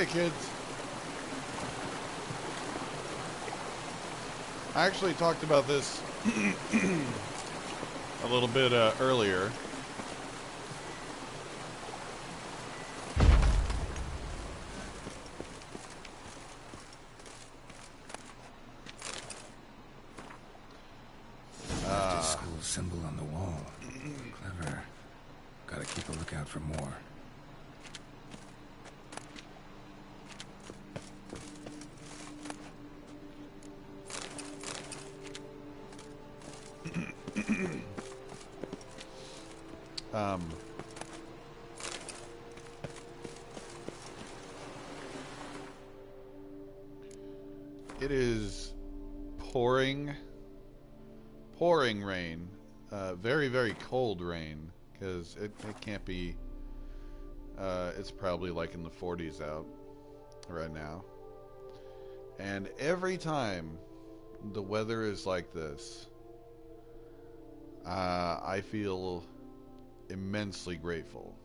Hey kids. I actually talked about this a little bit earlier. Just a school symbol on the wall. Clever. Gotta keep a lookout for more. It is pouring rain. Very, very cold rain, because it can't be, it's probably like in the 40s out right now. And every time the weather is like this, I feel immensely grateful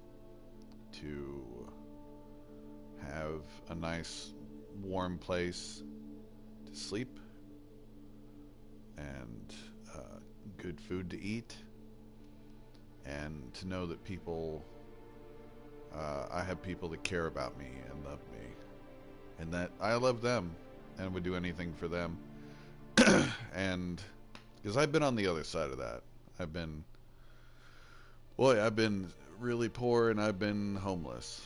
to have a nice warm place to sleep and good food to eat, and to know that people, I have people that care about me and love me, and that I love them and would do anything for them. And because I've been on the other side of that, I've been really poor, and I've been homeless,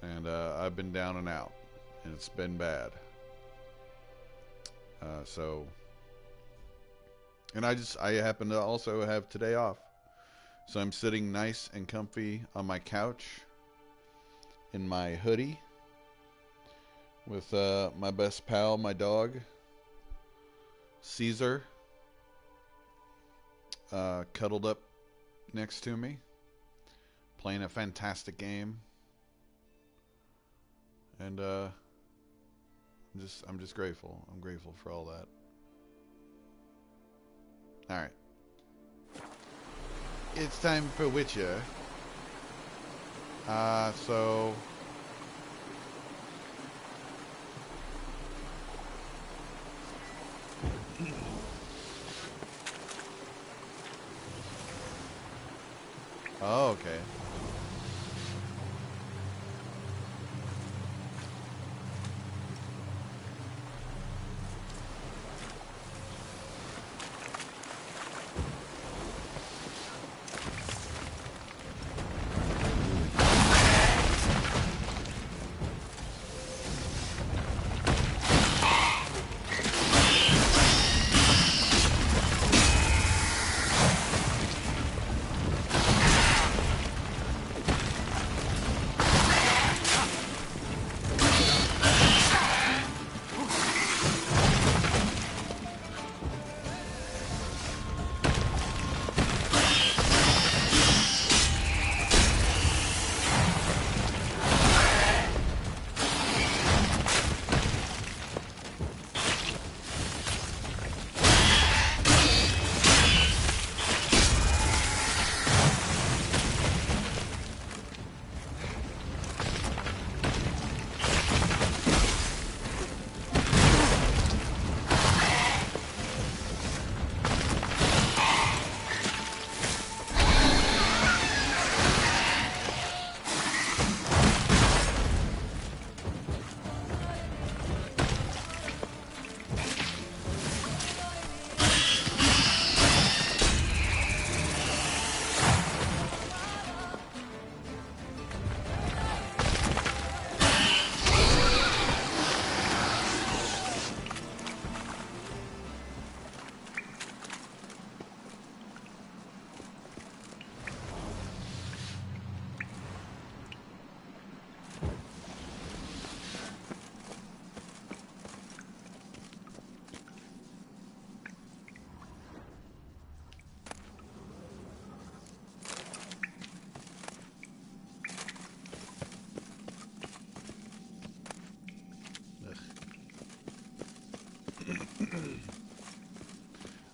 and I've been down and out, and it's been bad. And I happen to also have today off. So I'm sitting nice and comfy on my couch in my hoodie with my best pal, my dog, Caesar, cuddled up next to me, playing a fantastic game. And I'm just grateful. I'm grateful for all that. Alright. It's time for Witcher. So... Oh, okay.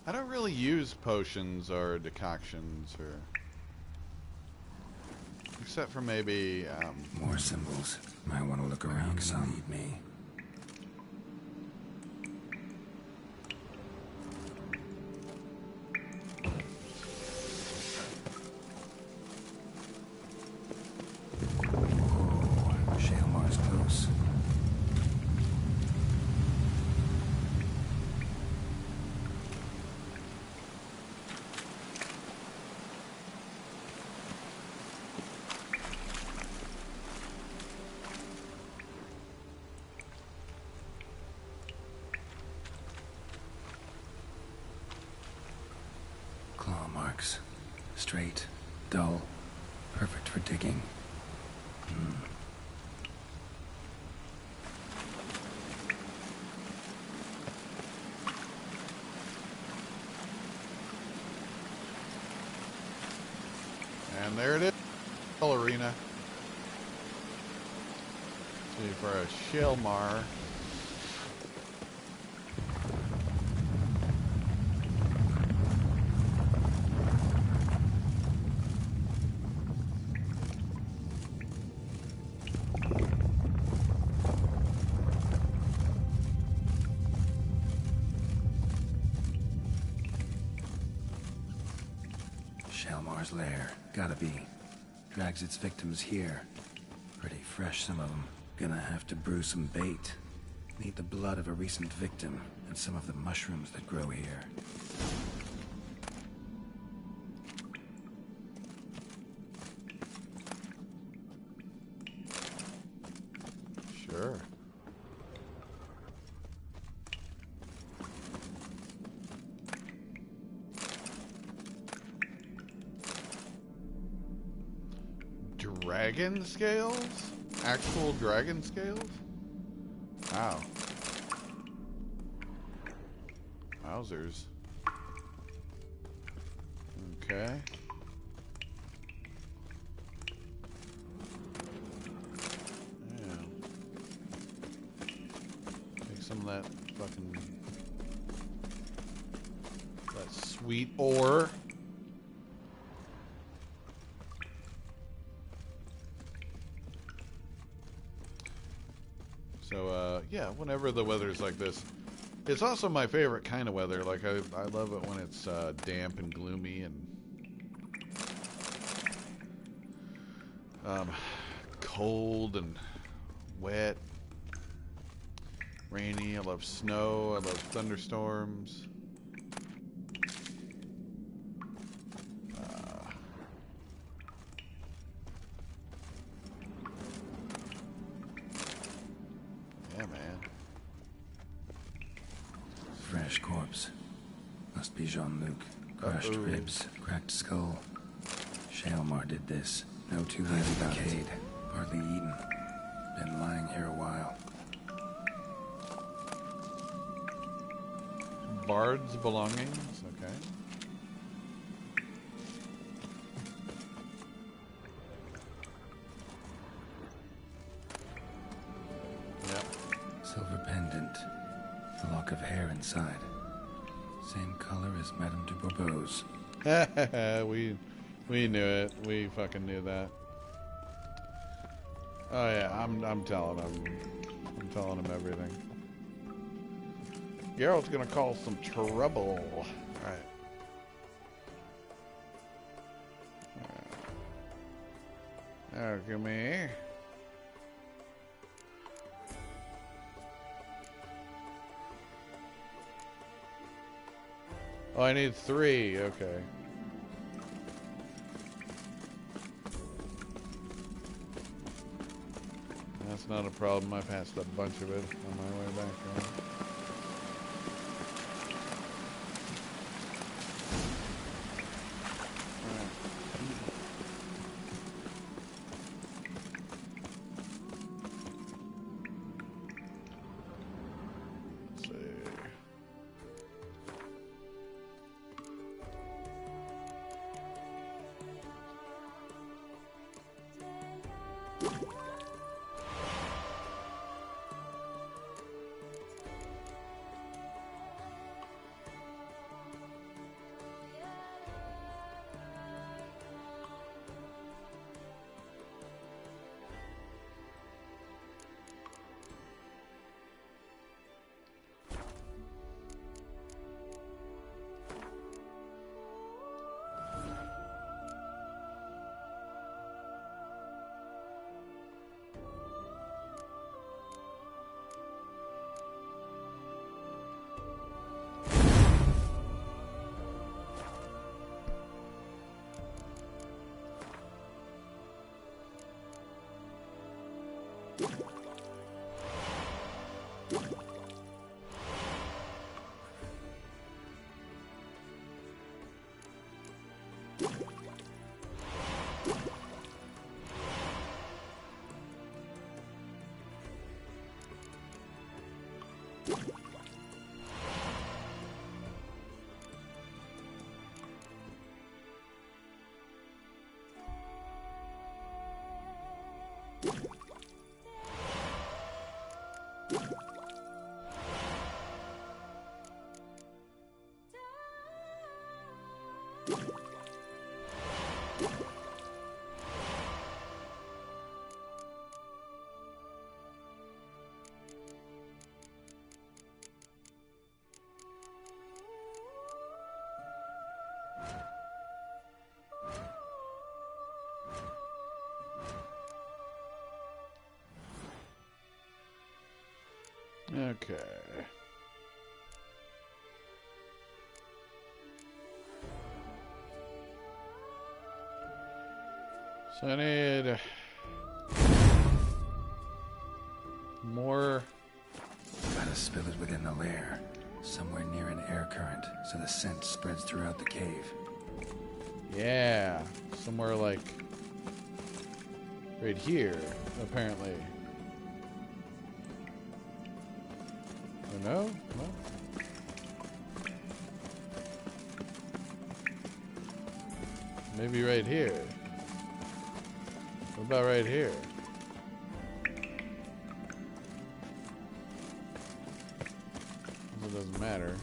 I don't really use potions or decoctions or except for maybe, More symbols. Might want to look around some. Lead me. Oh, Shaelmar's close. Claw marks. Straight, dull, perfect for digging. and there it is. Arena. See for a Shaelmar. Shaelmar's lair. Gotta be. Drags its victims here. Pretty fresh, some of them. Gonna have to brew some bait. Need the blood of a recent victim and some of the mushrooms that grow here. Sure. Dragon scales? Actual dragon scales? Wow. Wowzers. Okay. Yeah. Take some of that fucking... that sweet ore. So, yeah, whenever the weather's like this, it's also my favorite kind of weather. Like, I love it when it's damp and gloomy and cold and wet, rainy. I love snow. I love thunderstorms. Yeah, man. Fresh corpse. Must be Jean-Luc. Crushed Uh-oh. ribs, cracked skull. Shaelmar did this. No two ways about it. Partly eaten. Been lying here a while. Bard's belongings. Okay. Yep. Silver pendant. A lock of hair inside. Same color as Madame de Bourbeau's. we knew it. We fucking knew that. Oh yeah, I'm telling him. I'm telling him everything. Geralt's gonna cause some trouble. Alright. Oh, come here. Oh, I need 3. Okay. That's not a problem. I passed a bunch of it on my way back home. Let's see. Okay. So I need more. Gotta spill it within the lair, somewhere near an air current, so the scent spreads throughout the cave. Yeah, somewhere like right here, apparently. Oh no? No? Maybe right here. What about right here? It doesn't matter.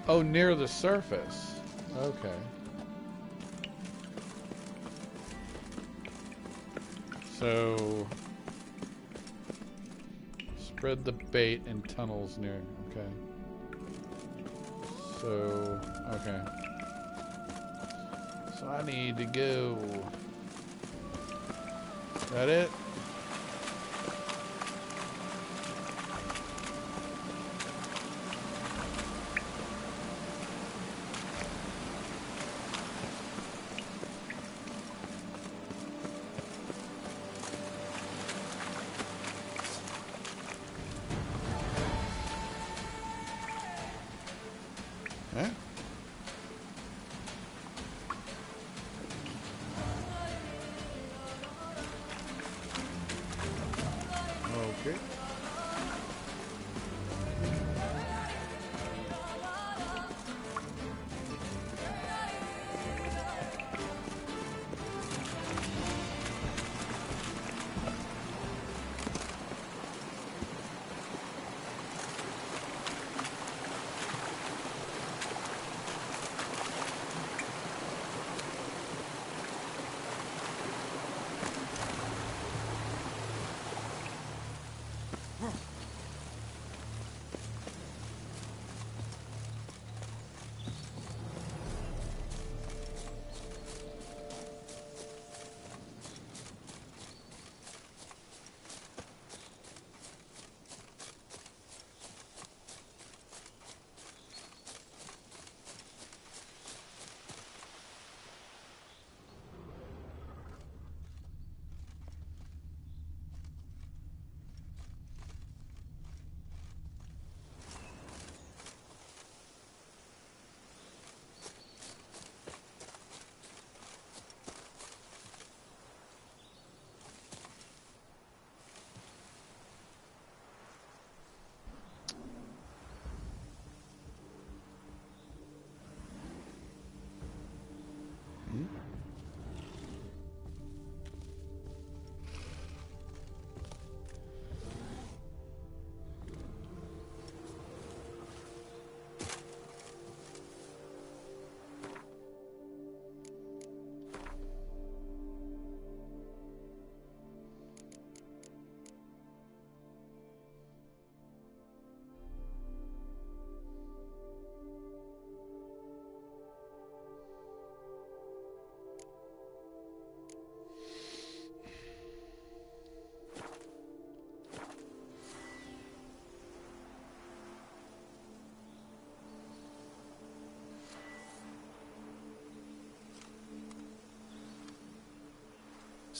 Oh, near the surface. Okay. So, spread the bait in tunnels near. Okay. So, okay. So I need to go. Is that it? Huh? Okay.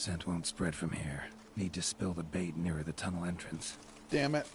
Scent won't spread from here. Need to spill the bait nearer the tunnel entrance. Damn it.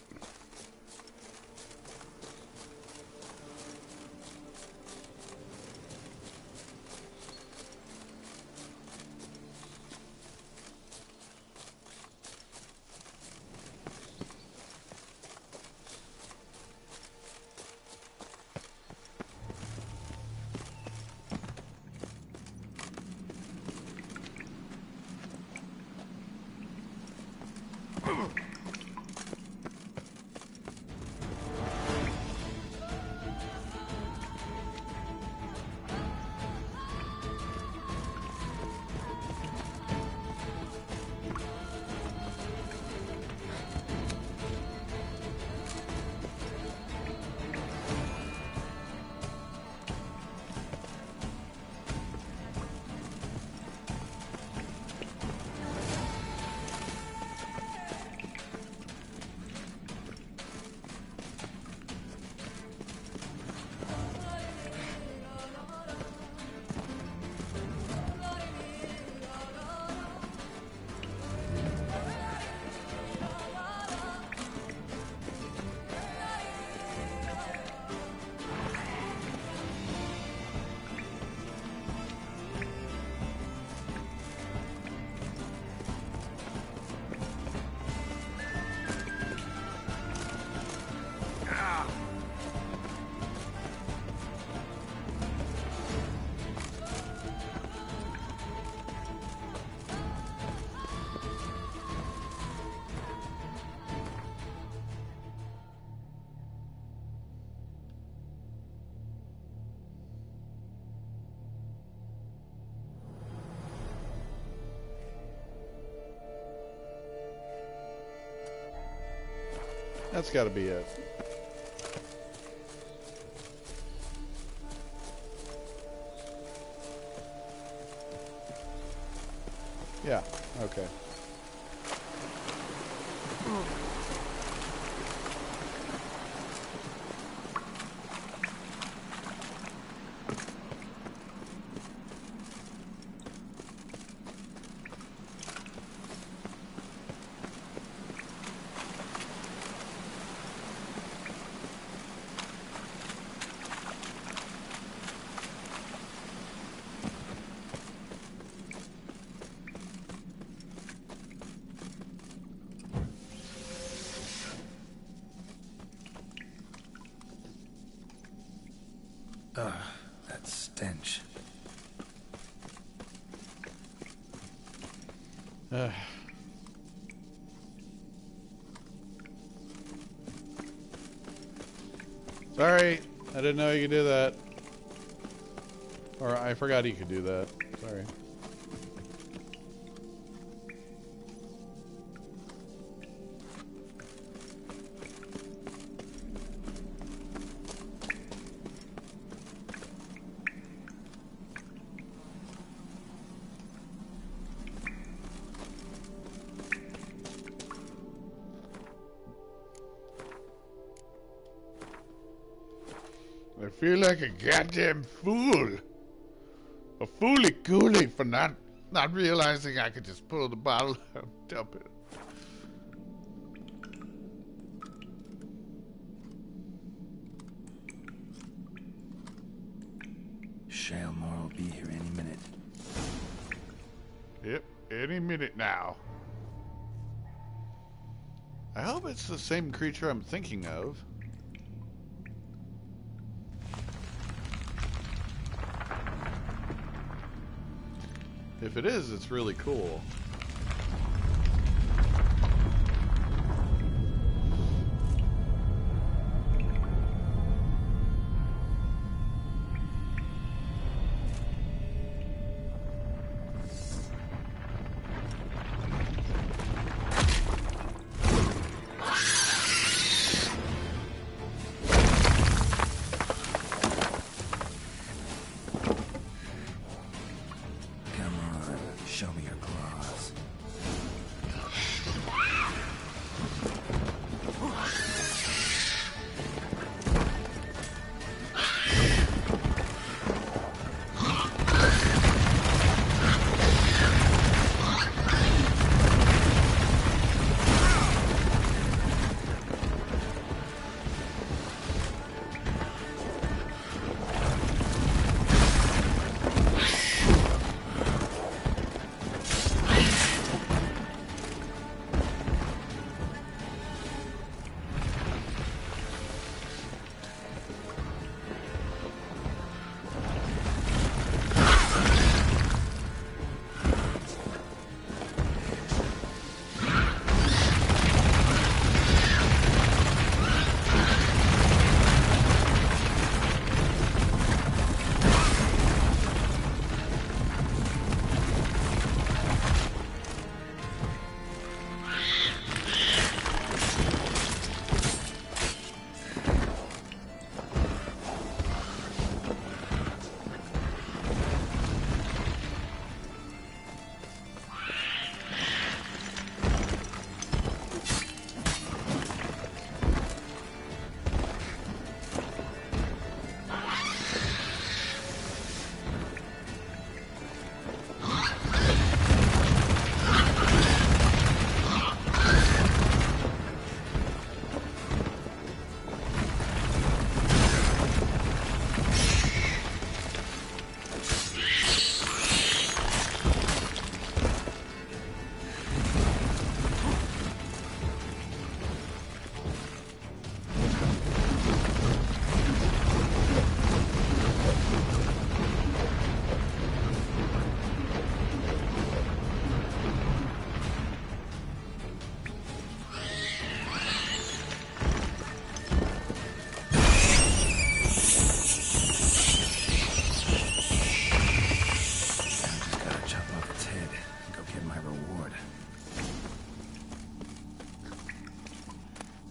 That's got to be it. Yeah, okay. Ugh, that stench. Sorry, I didn't know you could do that. Or I forgot you could do that. Sorry. I feel like a goddamn fool. A fooly-cooly for not realizing I could just pull the bottle out and dump it. Shalemore will be here any minute. Yep, any minute now. I hope it's the same creature I'm thinking of. If it is, it's really cool. Come on, show me your claws.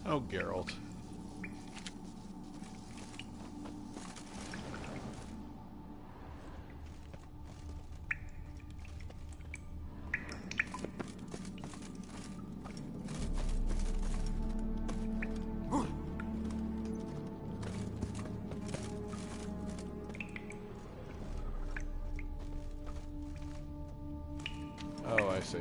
Oh, Geralt. Oh, I see.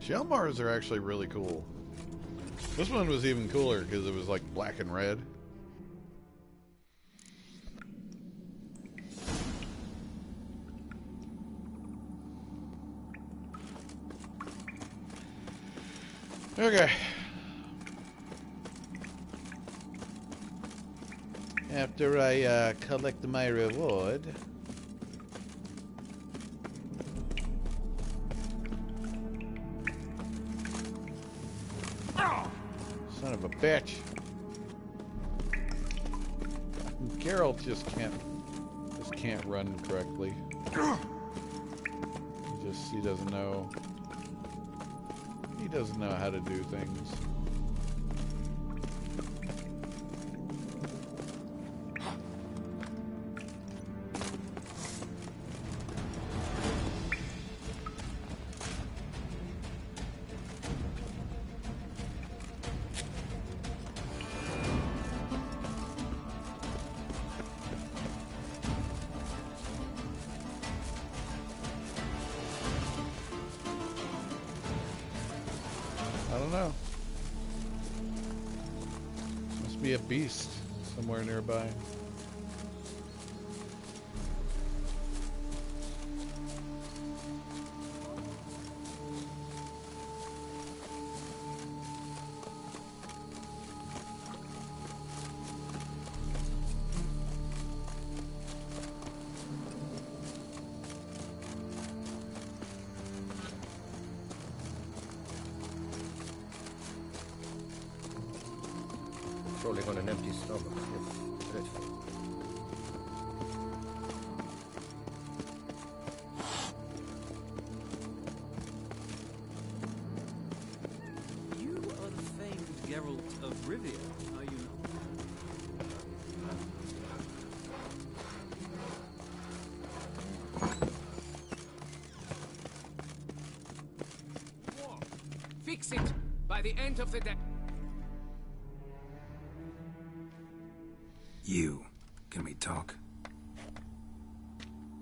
Shelmars are actually really cool. This one was even cooler because it was like black and red. Okay. After I collect my reward. Son of a bitch. Geralt just can't run correctly. He doesn't know. He doesn't know how to do things. I don't know. Must be a beast somewhere nearby. Rolling on an empty stomach, if dreadful. You are the famed Geralt of Rivia, are you War. Fix it by the end of the day. You. Can we talk?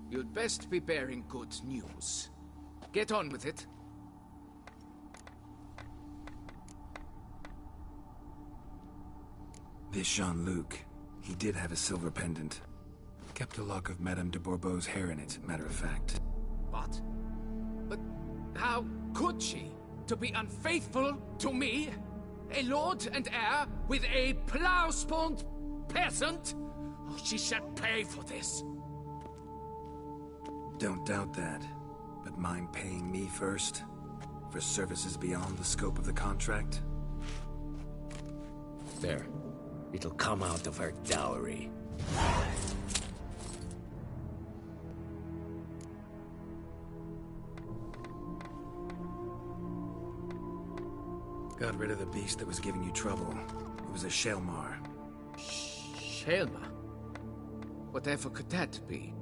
You'd best be bearing good news. Get on with it. This Jean-Luc. He did have a silver pendant. Kept a lock of Madame de Bourbeau's hair in it, matter of fact. What? But how could she? To be unfaithful to me? A lord and heir with a plow-spawned peasant? Oh, she shall pay for this. Don't doubt that. But mind paying me first? For services beyond the scope of the contract? There. It'll come out of her dowry. Got rid of the beast that was giving you trouble. It was a Shelmar. Shelma? Whatever could that be?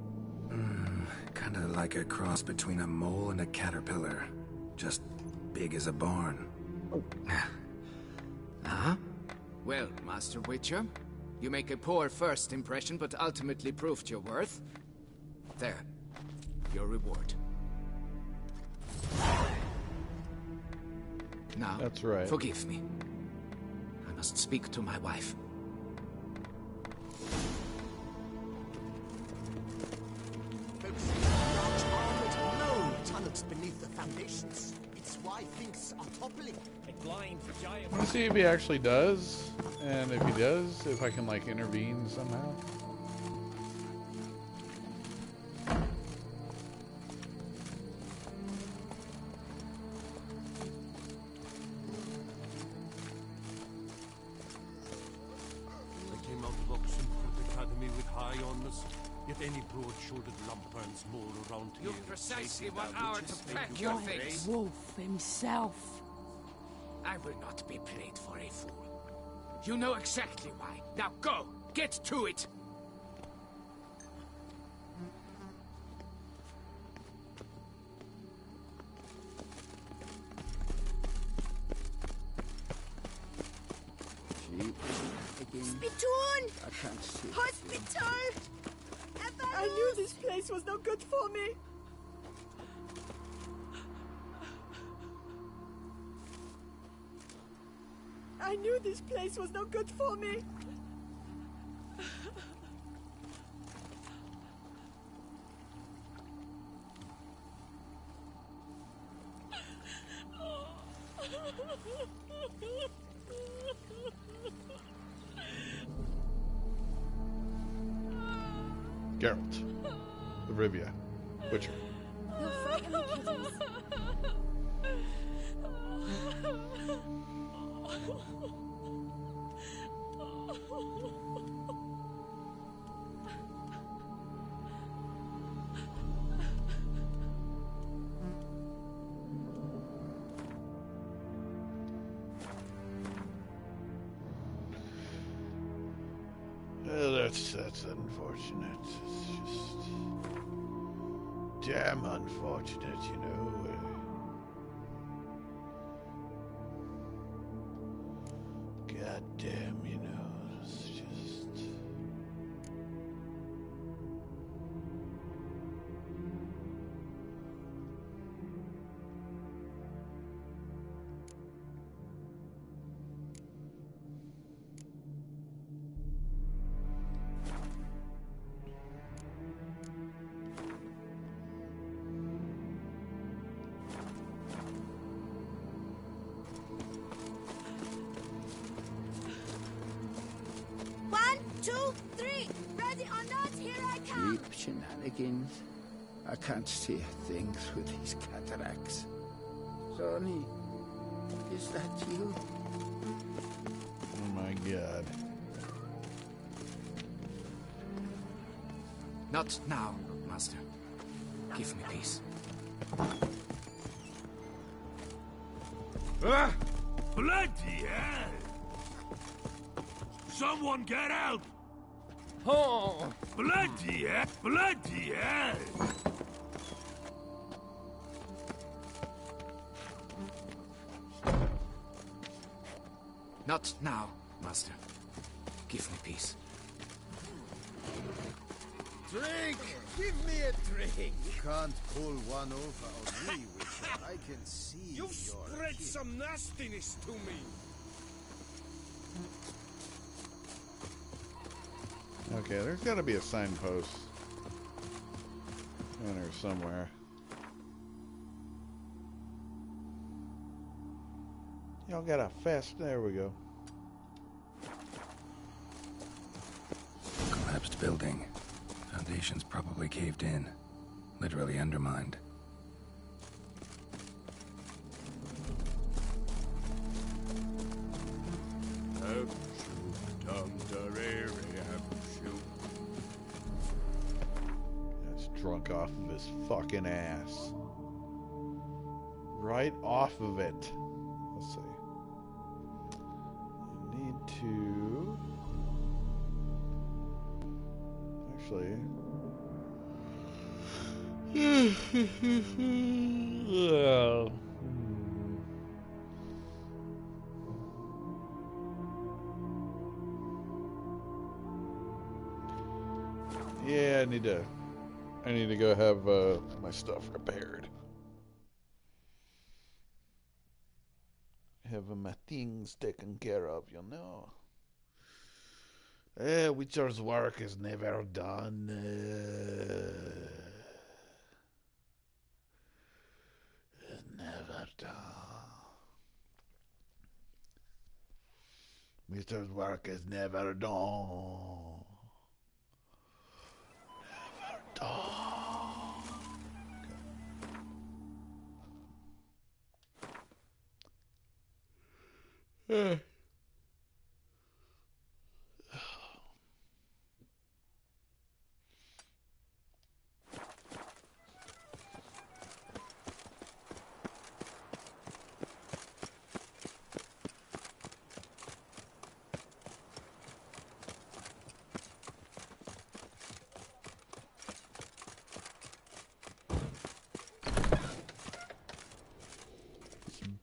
Kinda like a cross between a mole and a caterpillar. Just big as a barn. Huh? Well, Master Witcher, you make a poor first impression, but ultimately proved your worth. There. Your reward. Now, That's right. forgive me. I must speak to my wife. Large armored gnome tunnels beneath the foundations. It's why high things are toppling. A blind giant. I want to see if he actually does, and if he does, if I can like intervene somehow. I came out of Oxenford Academy with high honors, yet any broad-shouldered lumperns mold around here. You precisely chasing one down hour witches, to they pack do your not things. raise. Wolf himself. I will not be played for a fool. You know exactly why. Now go! Get to it! Spittoon! I can't see. Hospital! I knew this place was no good for me. I knew this place was no good for me. Geralt of Rivia, Witcher. You're frightening kittens. That's unfortunate. It's just damn unfortunate, you know. God damn, you know. It's just. One, two, three. Ready or not, here I come. Cheap shenanigans. I can't see a thing through these cataracts. Sonny, is that you? Oh my god. Not now, Master. Give me peace. Ah! Bloody hell! Someone get out! Oh! Bloody hell! Bloody hell! Not now, Master. Give me peace. Drink! Give me a drink! You can't pull one over on me, Witcher. I can see You've you're a spread kid. some nastiness to me! Okay, there's got to be a signpost in there somewhere. Y'all got a fast. There we go. Collapsed building. Foundations probably caved in. Literally undermined. Guy's drunk off of his fucking ass. Right off of it. Let's see. I need to. Actually. Yeah, I need to go have my stuff repaired. Have my things taken care of, you know. Witcher's work is never done. Never done. Mr. work is never done. Never done. Okay.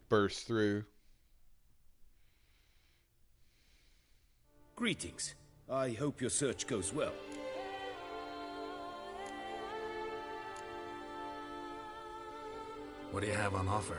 Burst through. Greetings. I hope your search goes well. What do you have on offer?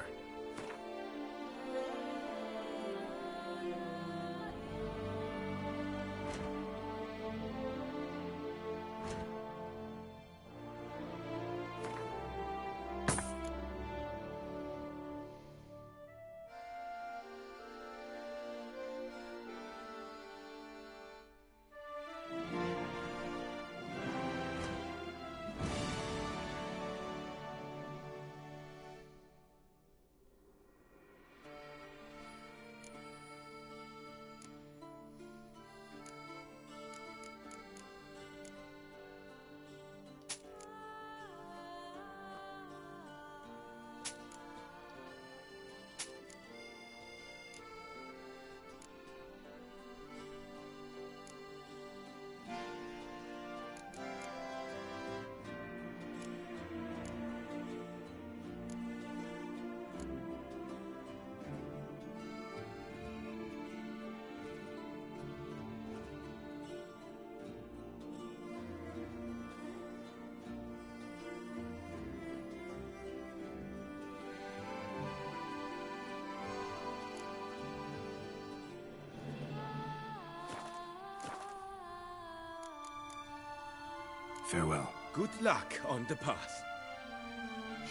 Farewell. Good luck on the path.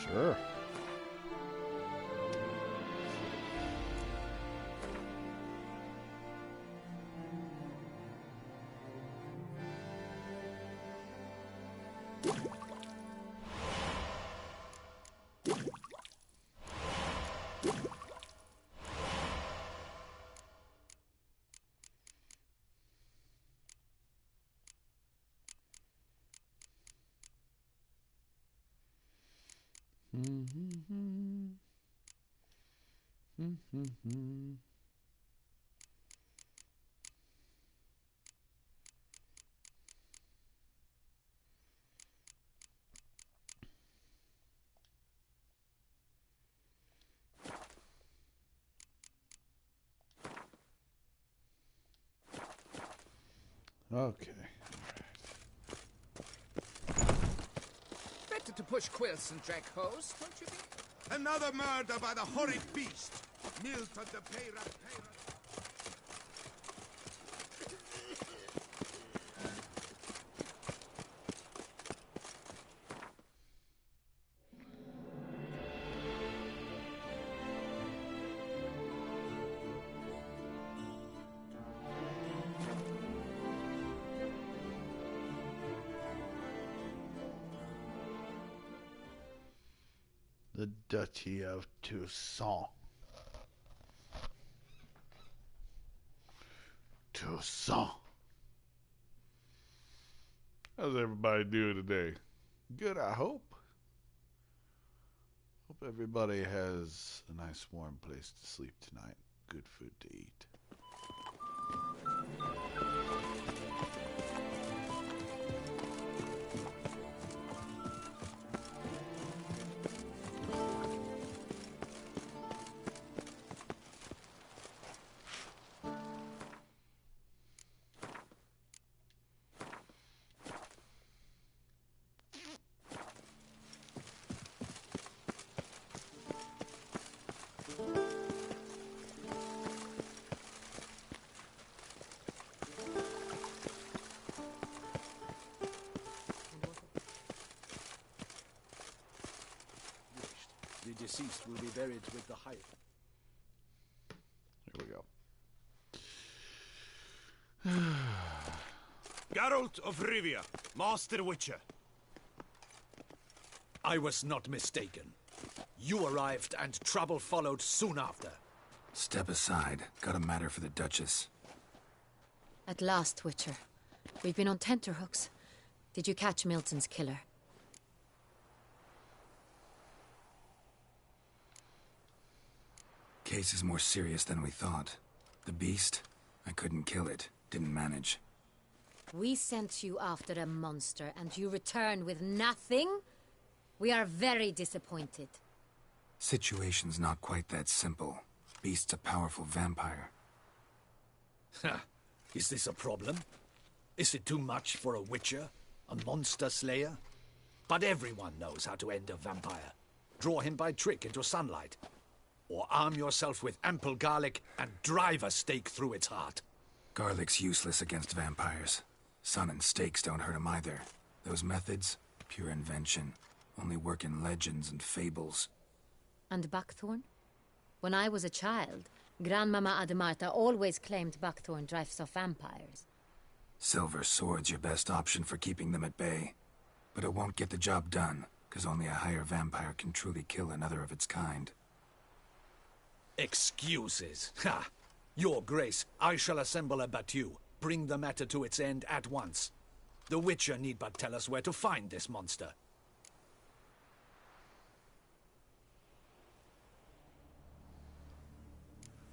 Sure. Okay. Better to push quilts and drag hose, don't you think? Another murder by the horrid beast. Milton the Peyrat. The Duchy of Toussaint. Toussaint. How's everybody doing today? Good, I hope. Hope everybody has a nice warm place to sleep tonight. Good food to eat. The deceased will be buried with the High. Here we go. Geralt of Rivia, Master Witcher. I was not mistaken. You arrived and trouble followed soon after. Step aside. Got a matter for the Duchess. At last, Witcher. We've been on tenterhooks. Did you catch Milton's killer? Case is more serious than we thought. The beast? I couldn't kill it. Didn't manage. We sent you after a monster, and you returned with nothing? We are very disappointed. Situation's not quite that simple. Beast's a powerful vampire. Is this a problem? Is it too much for a witcher? A monster slayer? But everyone knows how to end a vampire. Draw him by trick into sunlight. Or arm yourself with ample garlic and drive a stake through its heart. Garlic's useless against vampires. Sun and stakes don't hurt him either. Those methods, pure invention. Only work in legends and fables. And buckthorn? When I was a child, Grandmama Ademarta always claimed buckthorn drives off vampires. Silver sword's your best option for keeping them at bay. But it won't get the job done, because only a higher vampire can truly kill another of its kind. Excuses. Ha! Your Grace, I shall assemble a battue. Bring the matter to its end at once. The Witcher need but tell us where to find this monster.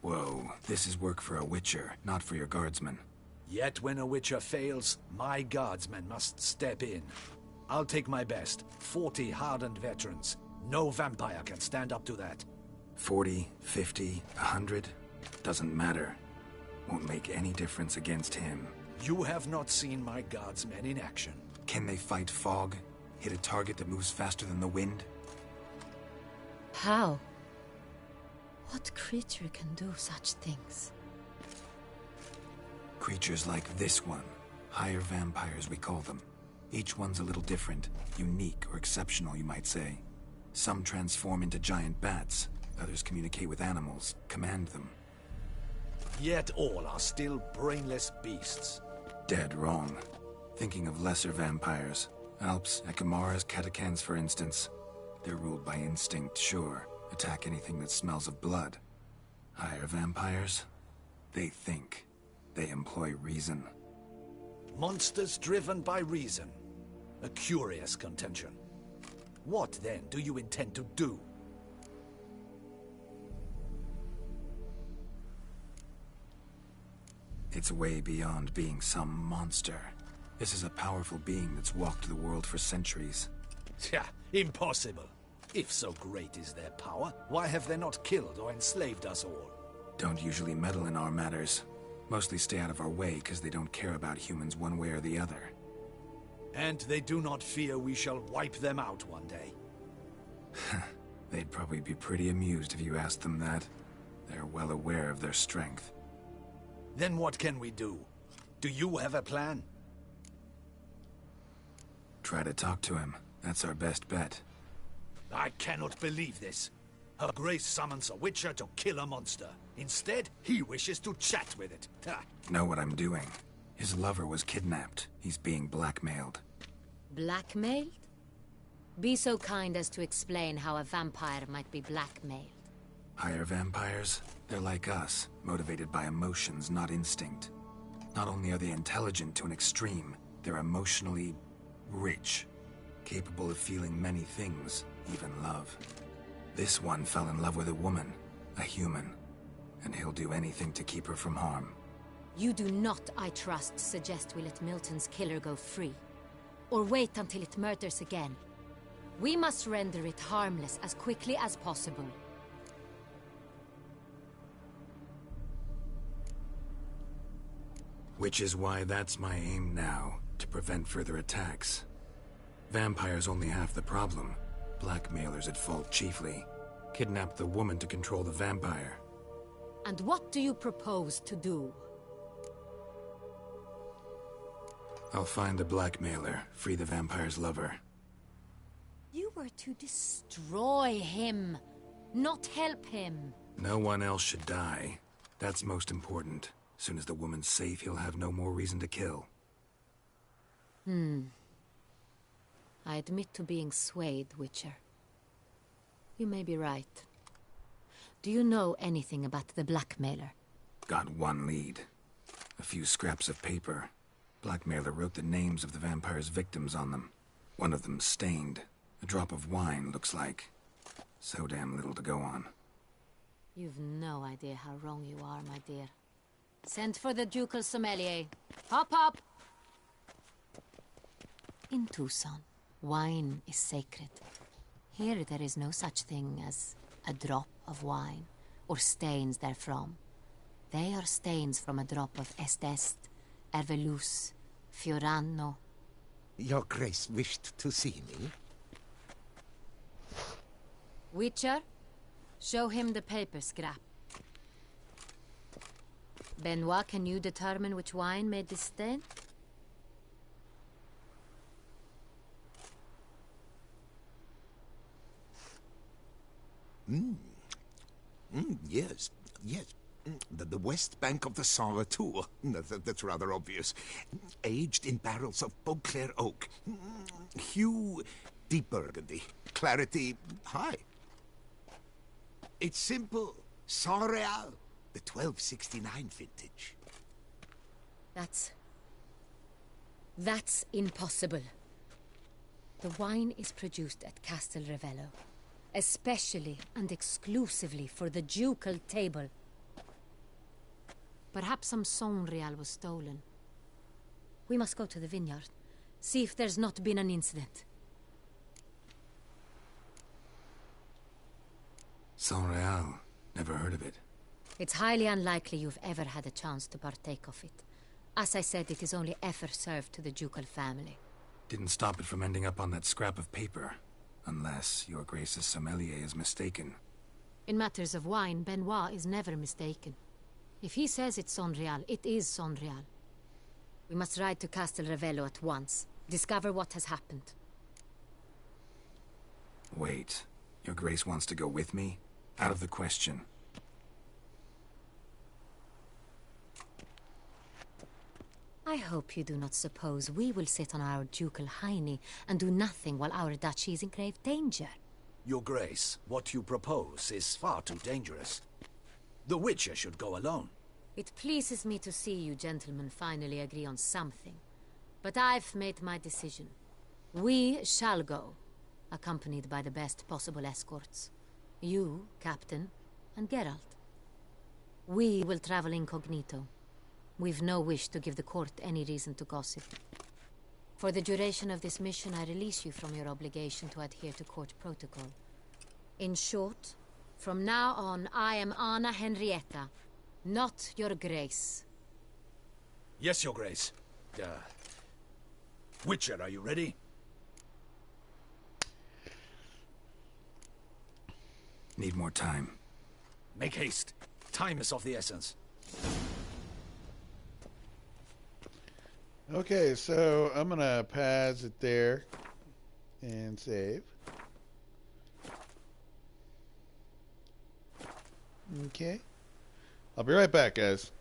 Whoa, this is work for a Witcher, not for your guardsmen. Yet when a Witcher fails, my guardsmen must step in. I'll take my best. 40 hardened veterans. No vampire can stand up to that. 40, 50, 100? Doesn't matter. Won't make any difference against him. You have not seen my guardsmen in action. Can they fight fog? Hit a target that moves faster than the wind? How? What creature can do such things? Creatures like this one. Higher vampires, we call them. Each one's a little different. Unique or exceptional, you might say. Some transform into giant bats. Others communicate with animals, command them. Yet all are still brainless beasts. Dead wrong. Thinking of lesser vampires. Alps, Ekamaras, Catacans, for instance. They're ruled by instinct, sure. Attack anything that smells of blood. Higher vampires? They think. They employ reason. Monsters driven by reason. A curious contention. What, then, do you intend to do? It's way beyond being some monster. This is a powerful being that's walked the world for centuries. Yeah, impossible. If so great is their power, why have they not killed or enslaved us all? Don't usually meddle in our matters. Mostly stay out of our way because they don't care about humans one way or the other. And they do not fear we shall wipe them out one day. They'd probably be pretty amused if you asked them that. They're well aware of their strength. Then what can we do? Do you have a plan? Try to talk to him. That's our best bet. I cannot believe this. Her Grace summons a Witcher to kill a monster. Instead, he wishes to chat with it. Know what I'm doing. His lover was kidnapped. He's being blackmailed. Blackmailed? Be so kind as to explain how a vampire might be blackmailed. Higher vampires? They're like us, motivated by emotions, not instinct. Not only are they intelligent to an extreme, they're emotionally rich. Capable of feeling many things, even love. This one fell in love with a woman, a human. And he'll do anything to keep her from harm. You do not, I trust, suggest we let Milton's killer go free. Or wait until it murders again. We must render it harmless as quickly as possible. Which is why that's my aim now, to prevent further attacks. Vampires only half the problem. Blackmailers at fault chiefly. Kidnap the woman to control the vampire. And what do you propose to do? I'll find the blackmailer, free the vampire's lover. You were to destroy him, not help him. No one else should die. That's most important. Soon as the woman's safe, he'll have no more reason to kill. I admit to being swayed, Witcher. You may be right. Do you know anything about the blackmailer? Got one lead. A few scraps of paper. Blackmailer wrote the names of the vampire's victims on them. One of them stained. A drop of wine, looks like. So damn little to go on. You've no idea how wrong you are, my dear. Send for the ducal sommelier. Hop, hop! In Tucson, wine is sacred. Here there is no such thing as a drop of wine, or stains therefrom. They are stains from a drop of Est, Ervelus, Fiorano. Your Grace wished to see me? Witcher, show him the paper scrap. Benoit, can you determine which wine made this stain? Yes. The west bank of the Saint Retour. That's rather obvious. Aged in barrels of Beauclair oak. Hue, deep burgundy. Clarity, high. It's simple. Saint Real, the 1269 vintage. That's impossible. The wine is produced at Castel Ravello, especially and exclusively for the ducal table. Perhaps some Saint Real was stolen. We must go to the vineyard, see if there's not been an incident. Saint Real. Never heard of it. It's highly unlikely you've ever had a chance to partake of it. As I said, it is only ever served to the ducal family. Didn't stop it from ending up on that scrap of paper. Unless your Grace's sommelier is mistaken. In matters of wine, Benoit is never mistaken. If he says it's Saint Real, it is Saint Real. We must ride to Castel Ravello at once. Discover what has happened. Wait. Your Grace wants to go with me? Out of the question. I hope you do not suppose we will sit on our ducal hiney and do nothing while our duchy is in grave danger. Your Grace, what you propose is far too dangerous. The Witcher should go alone. It pleases me to see you gentlemen finally agree on something. But I've made my decision. We shall go, accompanied by the best possible escorts. You, Captain, and Geralt. We will travel incognito. We've no wish to give the court any reason to gossip. For the duration of this mission, I release you from your obligation to adhere to court protocol. In short, from now on, I am Anna Henrietta, not your Grace. Yes, Your Grace. Witcher, are you ready? Need more time. Make haste. Time is of the essence. Okay, so I'm gonna pause it there and save. Okay. I'll be right back, guys.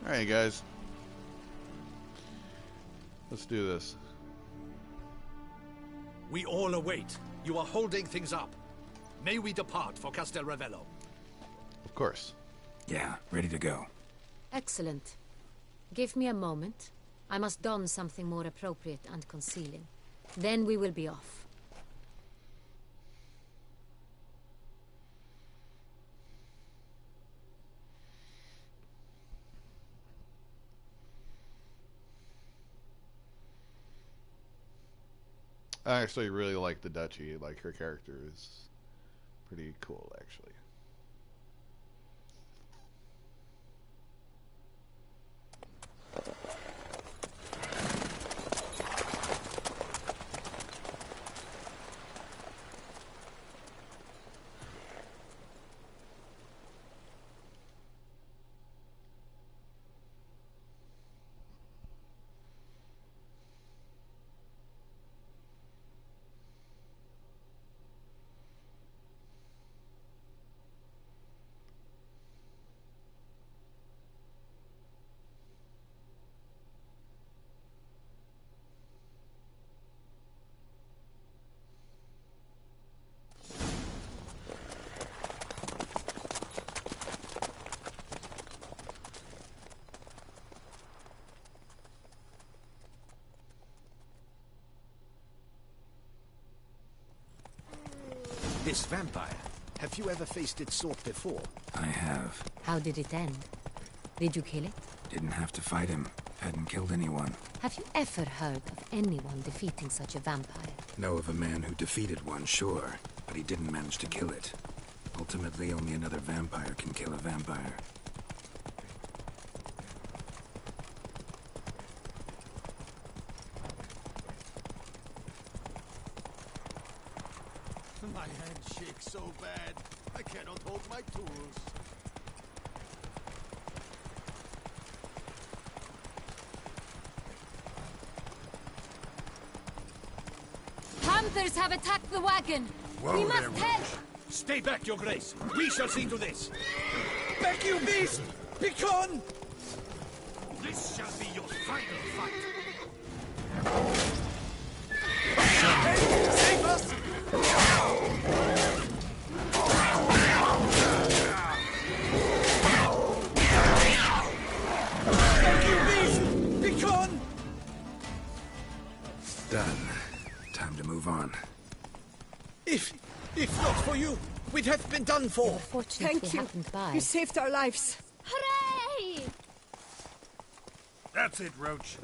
Alright, guys. Let's do this. We all await. You are holding things up. May we depart for Castel Ravello? Of course. Yeah, ready to go. Excellent. Give me a moment. I must don something more appropriate and concealing. Then we will be off. I actually really like the Duchy. Like, her character is pretty cool, actually. This vampire. Have you ever faced its sort before? I have. How did it end? Did you kill it? Didn't have to fight him. Hadn't killed anyone. Have you ever heard of anyone defeating such a vampire? Know of a man who defeated one, sure. But he didn't manage to kill it. Ultimately, only another vampire can kill a vampire. My hand shakes so bad, I cannot hold my tools. Hunters have attacked the wagon! Whoa We must there, help! Stay back, Your Grace. We shall see to this. Back, you beast! Begone! This shall be your final fight. Save us! Back, you beast! Begone! Done. Time to move on. If not for you, we'd have been done for. Thank you. Happened by. You saved our lives. Hooray! That's it, Roach.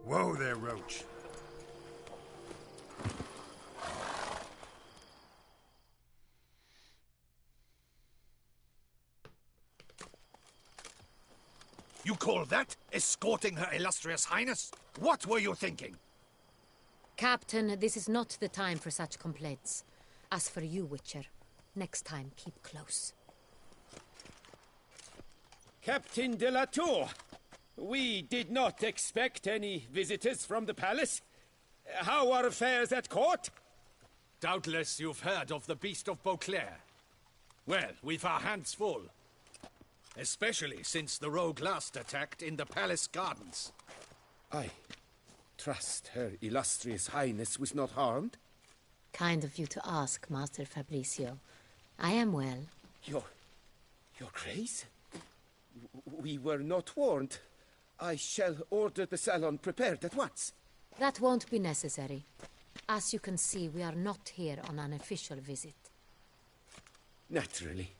Whoa there, Roach. You call that escorting Her Illustrious Highness? What were you thinking? Captain, this is not the time for such complaints. As for you, Witcher, next time keep close. Captain de la Tour, we did not expect any visitors from the palace. How are affairs at court? Doubtless you've heard of the Beast of Beauclair. Well, we've our hands full. Especially since the rogue last attacked in the palace gardens. I trust Her Illustrious Highness was not harmed. Kind of you to ask, Master Fabricio. I am well. Your Grace? We were not warned. I shall order the salon prepared at once. That won't be necessary. As you can see, we are not here on an official visit. Naturally.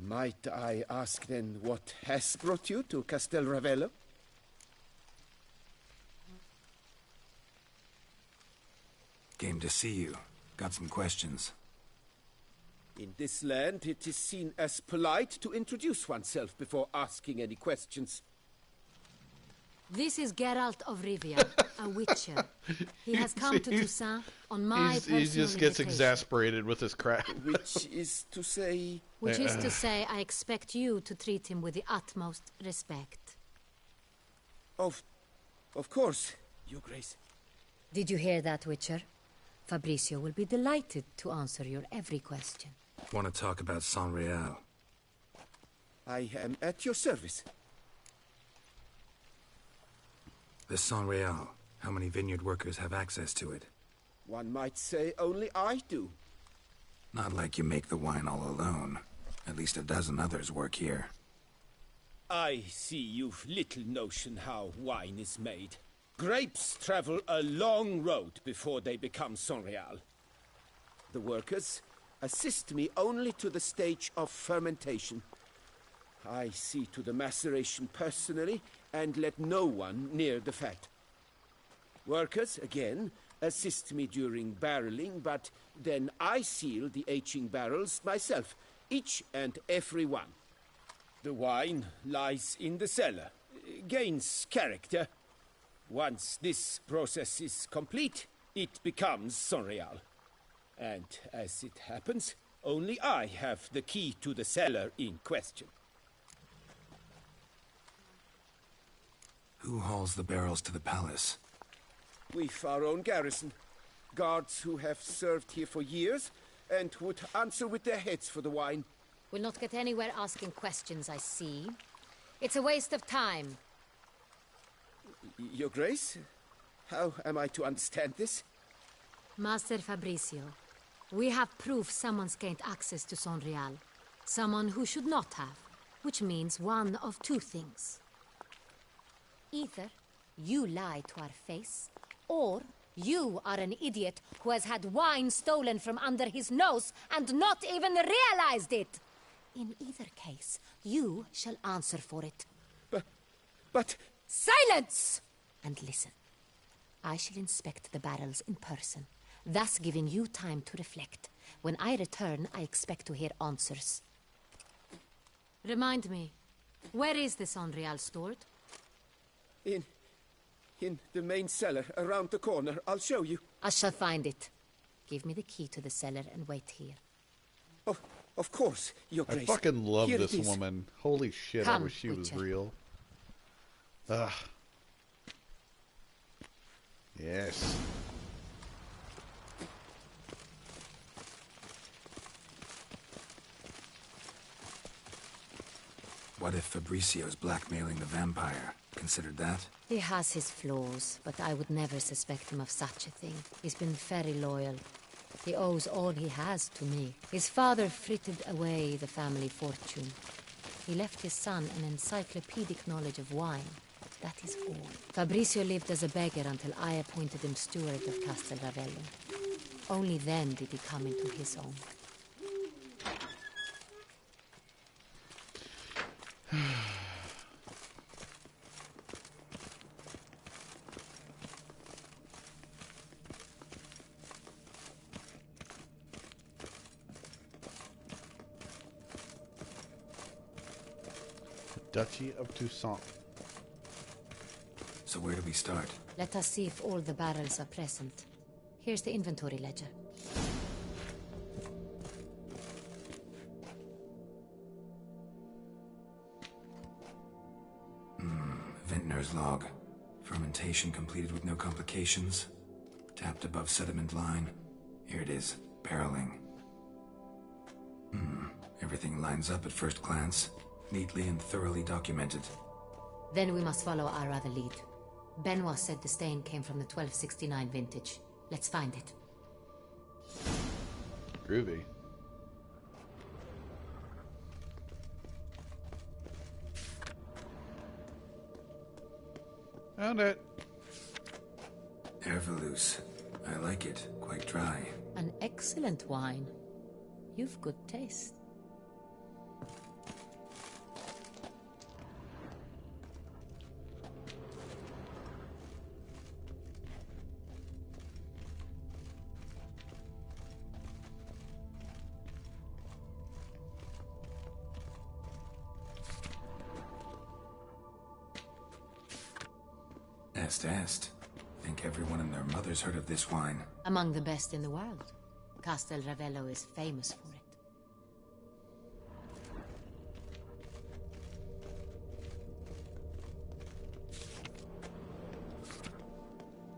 Might I ask then what has brought you to Castel Ravello? Game to see you. Got some questions. In this land, it is seen as polite to introduce oneself before asking any questions. This is Geralt of Rivia, a witcher. He has come to Toussaint on my personal He just gets invitation. exasperated with his crap. Which is to say... Which is to say, I expect you to treat him with the utmost respect. Of course, Your Grace. Did you hear that, Witcher? Fabrizio will be delighted to answer your every question. Want to talk about San Real? I am at your service. The San Real. How many vineyard workers have access to it? One might say only I do. Not like you make the wine all alone. At least a dozen others work here. I see you've little notion how wine is made. Grapes travel a long road before they become Sonreal. The workers assist me only to the stage of fermentation. I see to the maceration personally and let no one near the fat. Workers, again, assist me during barreling, but then I seal the aging barrels myself, each and every one. The wine lies in the cellar, gains character. Once this process is complete, it becomes Sonreal. And as it happens, only I have the key to the cellar in question. Who hauls the barrels to the palace? We've our own garrison. Guards who have served here for years and would answer with their heads for the wine. We'll not get anywhere asking questions, I see. It's a waste of time. Your Grace, how am I to understand this? Master Fabrizio, we have proof someone's gained access to Sonreal. Someone who should not have, which means one of two things. Either you lie to our face, or you are an idiot who has had wine stolen from under his nose and not even realized it. In either case, you shall answer for it. But... Silence! And listen. I shall inspect the barrels in person, thus giving you time to reflect. When I return, I expect to hear answers. Remind me, where is the Sonreal stored? In the main cellar, around the corner. I'll show you. I shall find it. Give me the key to the cellar and wait here. Oh, of course, Your Grace. I fucking love Here this it is. woman. Holy shit, Come, I wish she was Witcher. real. Ugh. Yes. What if Fabricio's blackmailing the vampire? Considered that? He has his flaws, but I would never suspect him of such a thing. He's been very loyal. He owes all he has to me. His father frittered away the family fortune. He left his son an encyclopedic knowledge of wine. That is all. Fabricio lived as a beggar until I appointed him steward of Castel Ravello. Only then did he come into his own. Duchy of Toussaint. So where do we start? Let us see if all the barrels are present. Here's the inventory ledger. Vintner's log. Fermentation completed with no complications. Tapped above sediment line. Here it is. Barreling. Everything lines up at first glance. Neatly and thoroughly documented. Then we must follow our other lead. Benoit said the stain came from the 1269 vintage. Let's find it. Groovy. Found it. Herveloos. I like it. Quite dry. An excellent wine. You've good taste. Est. Think everyone and their mother's heard of this wine. Among the best in the world. Castel Ravello is famous for it.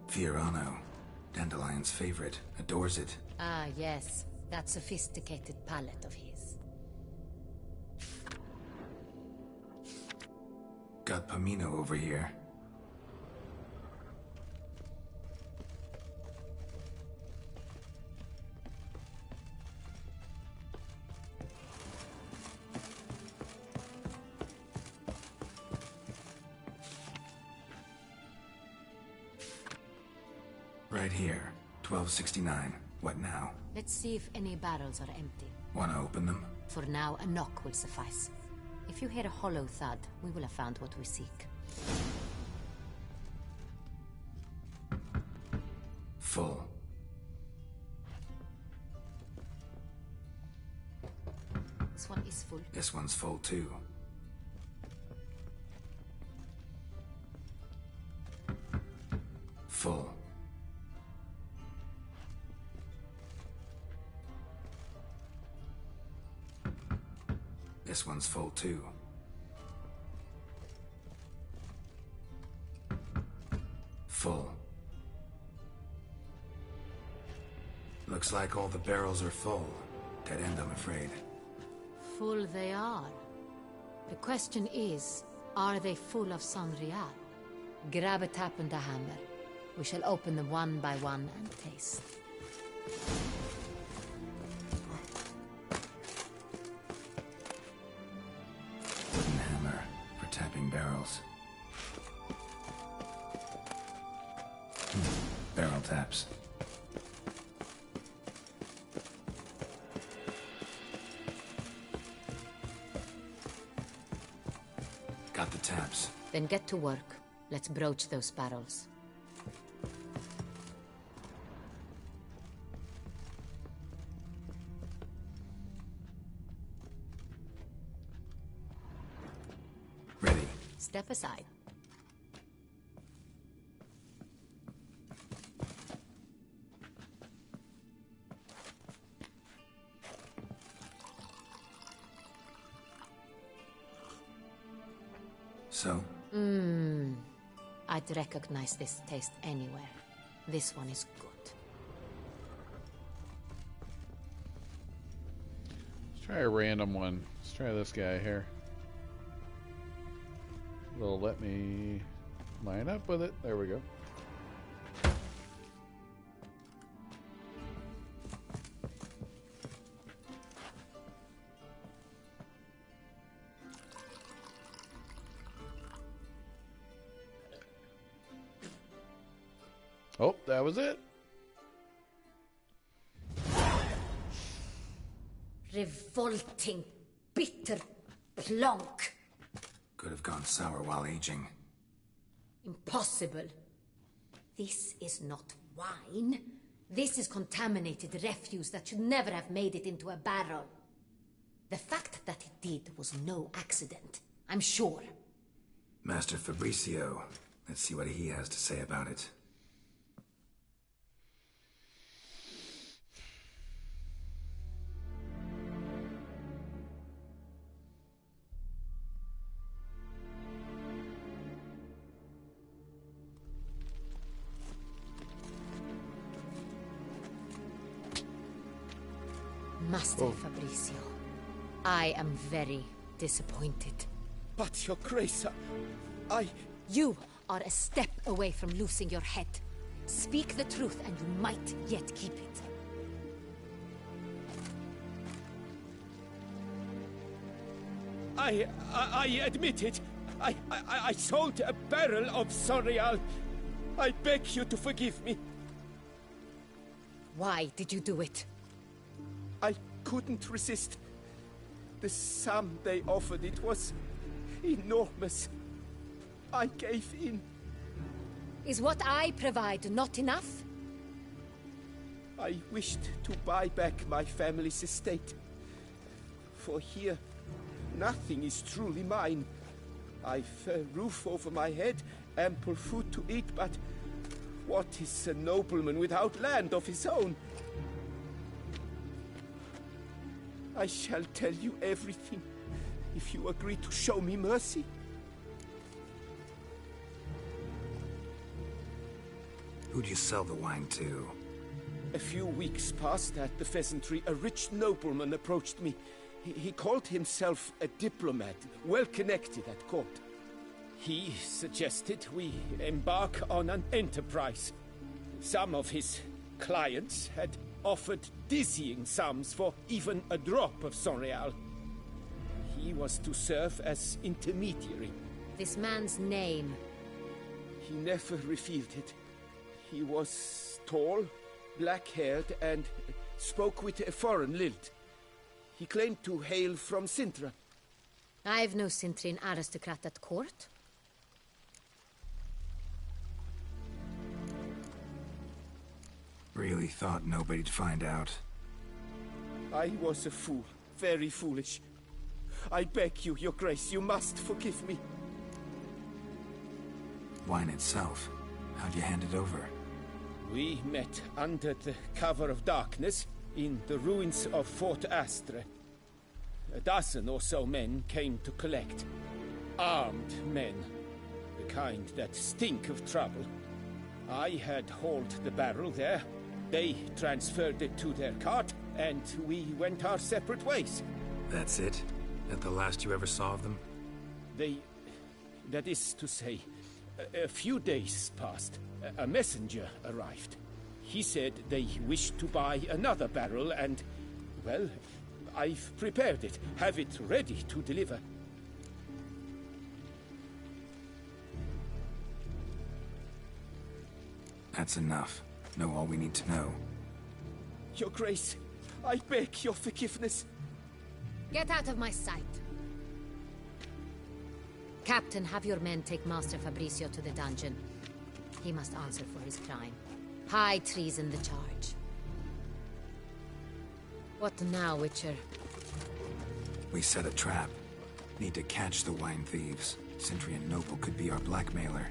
Fiorano. Dandelion's favorite. Adores it. Ah, yes. That sophisticated palate of his. Got Pomino over here. Right here. 1269. What now? Let's see if any barrels are empty. Wanna open them? For now, a knock will suffice. If you hear a hollow thud, we will have found what we seek. Full. This one is full. This one's full too. Full. This one's full too. Full. Looks like all the barrels are full. Dead end, I'm afraid. Full they are. The question is, are they full of Sangreal? Grab a tap and a hammer. We shall open them one by one and taste. Wooden hammer for tapping barrels. Barrel taps. Got the taps. Then get to work. Let's broach those barrels. Ready. Step aside. So? I'd recognize this taste anywhere. This one is good. Let's try a random one. Let's try this guy here. It'll let me line up with it. There we go. Oh, that was it. Revolting, bitter plonk. Could have gone sour while aging. Impossible. This is not wine. This is contaminated refuse that should never have made it into a barrel. The fact that it did was no accident, I'm sure. Master Fabricio. Let's see what he has to say about it. Master Fabricio, I am very disappointed. But, Your Grace, I... You are a step away from losing your head. Speak the truth and you might yet keep it. I admit it. I sold a barrel of Sangreal. I beg you to forgive me. Why did you do it? I couldn't resist. The sum they offered, it was enormous. I gave in. Is what I provide not enough? I wished to buy back my family's estate. For here, nothing is truly mine. I've a roof over my head ample food to eat, but what is a nobleman without land of his own? I shall tell you everything if you agree to show me mercy. Who'd you sell the wine to? A few weeks past at the Pheasantry, a rich nobleman approached me. He called himself a diplomat, well connected at court. He suggested we embark on an enterprise. Some of his clients had offered dizzying sums for even a drop of Sonreal. He was to serve as intermediary. This man's name? He never revealed it. He was tall, black-haired, and spoke with a foreign lilt. He claimed to hail from Sintra. I've no Sintrian aristocrat at court. Really thought nobody'd find out. I was a fool. Very foolish. I beg you, Your Grace, you must forgive me. Wine itself. How'd you hand it over? We met under the cover of darkness in the ruins of Fort Astre. A dozen or so men came to collect. Armed men. The kind that stink of trouble. I had hauled the barrel there. They transferred it to their cart, and we went our separate ways. That's it? That the last you ever saw of them? That is to say, a few days passed. A messenger arrived. He said they wished to buy another barrel and, well, I've prepared it. Have it ready to deliver. That's enough. Know all we need to know. Your Grace, I beg your forgiveness. Get out of my sight. Captain, have your men take Master Fabricio to the dungeon. He must answer for his crime. High treason the charge. What now, Witcher? We set a trap. Need to catch the wine thieves. Sintrian Noble could be our blackmailer.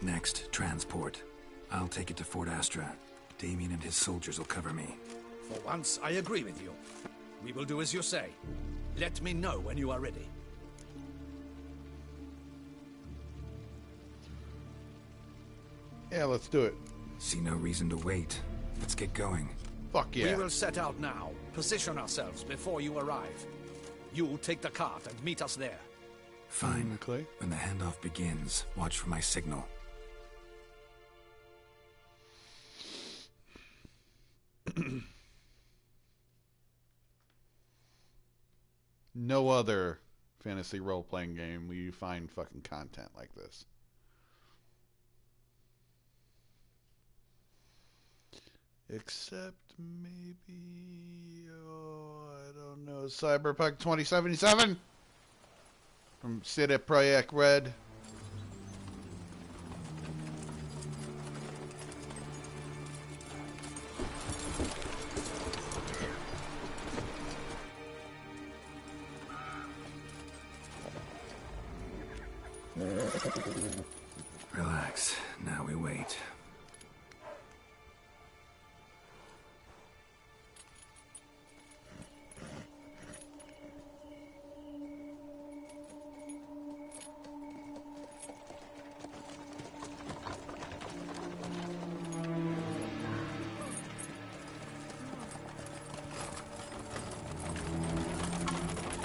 Next, transport. I'll take it to Fort Astra. Damien and his soldiers will cover me. For once, I agree with you. We will do as you say. Let me know when you are ready. Yeah, let's do it. See no reason to wait. Let's get going. Fuck yeah. We will set out now. Position ourselves before you arrive. You take the cart and meet us there. Fine. When the handoff begins, watch for my signal. No other fantasy role-playing game will you find fucking content like this. Except maybe, I don't know, Cyberpunk 2077 from CD Projekt Red. Relax. Now we wait.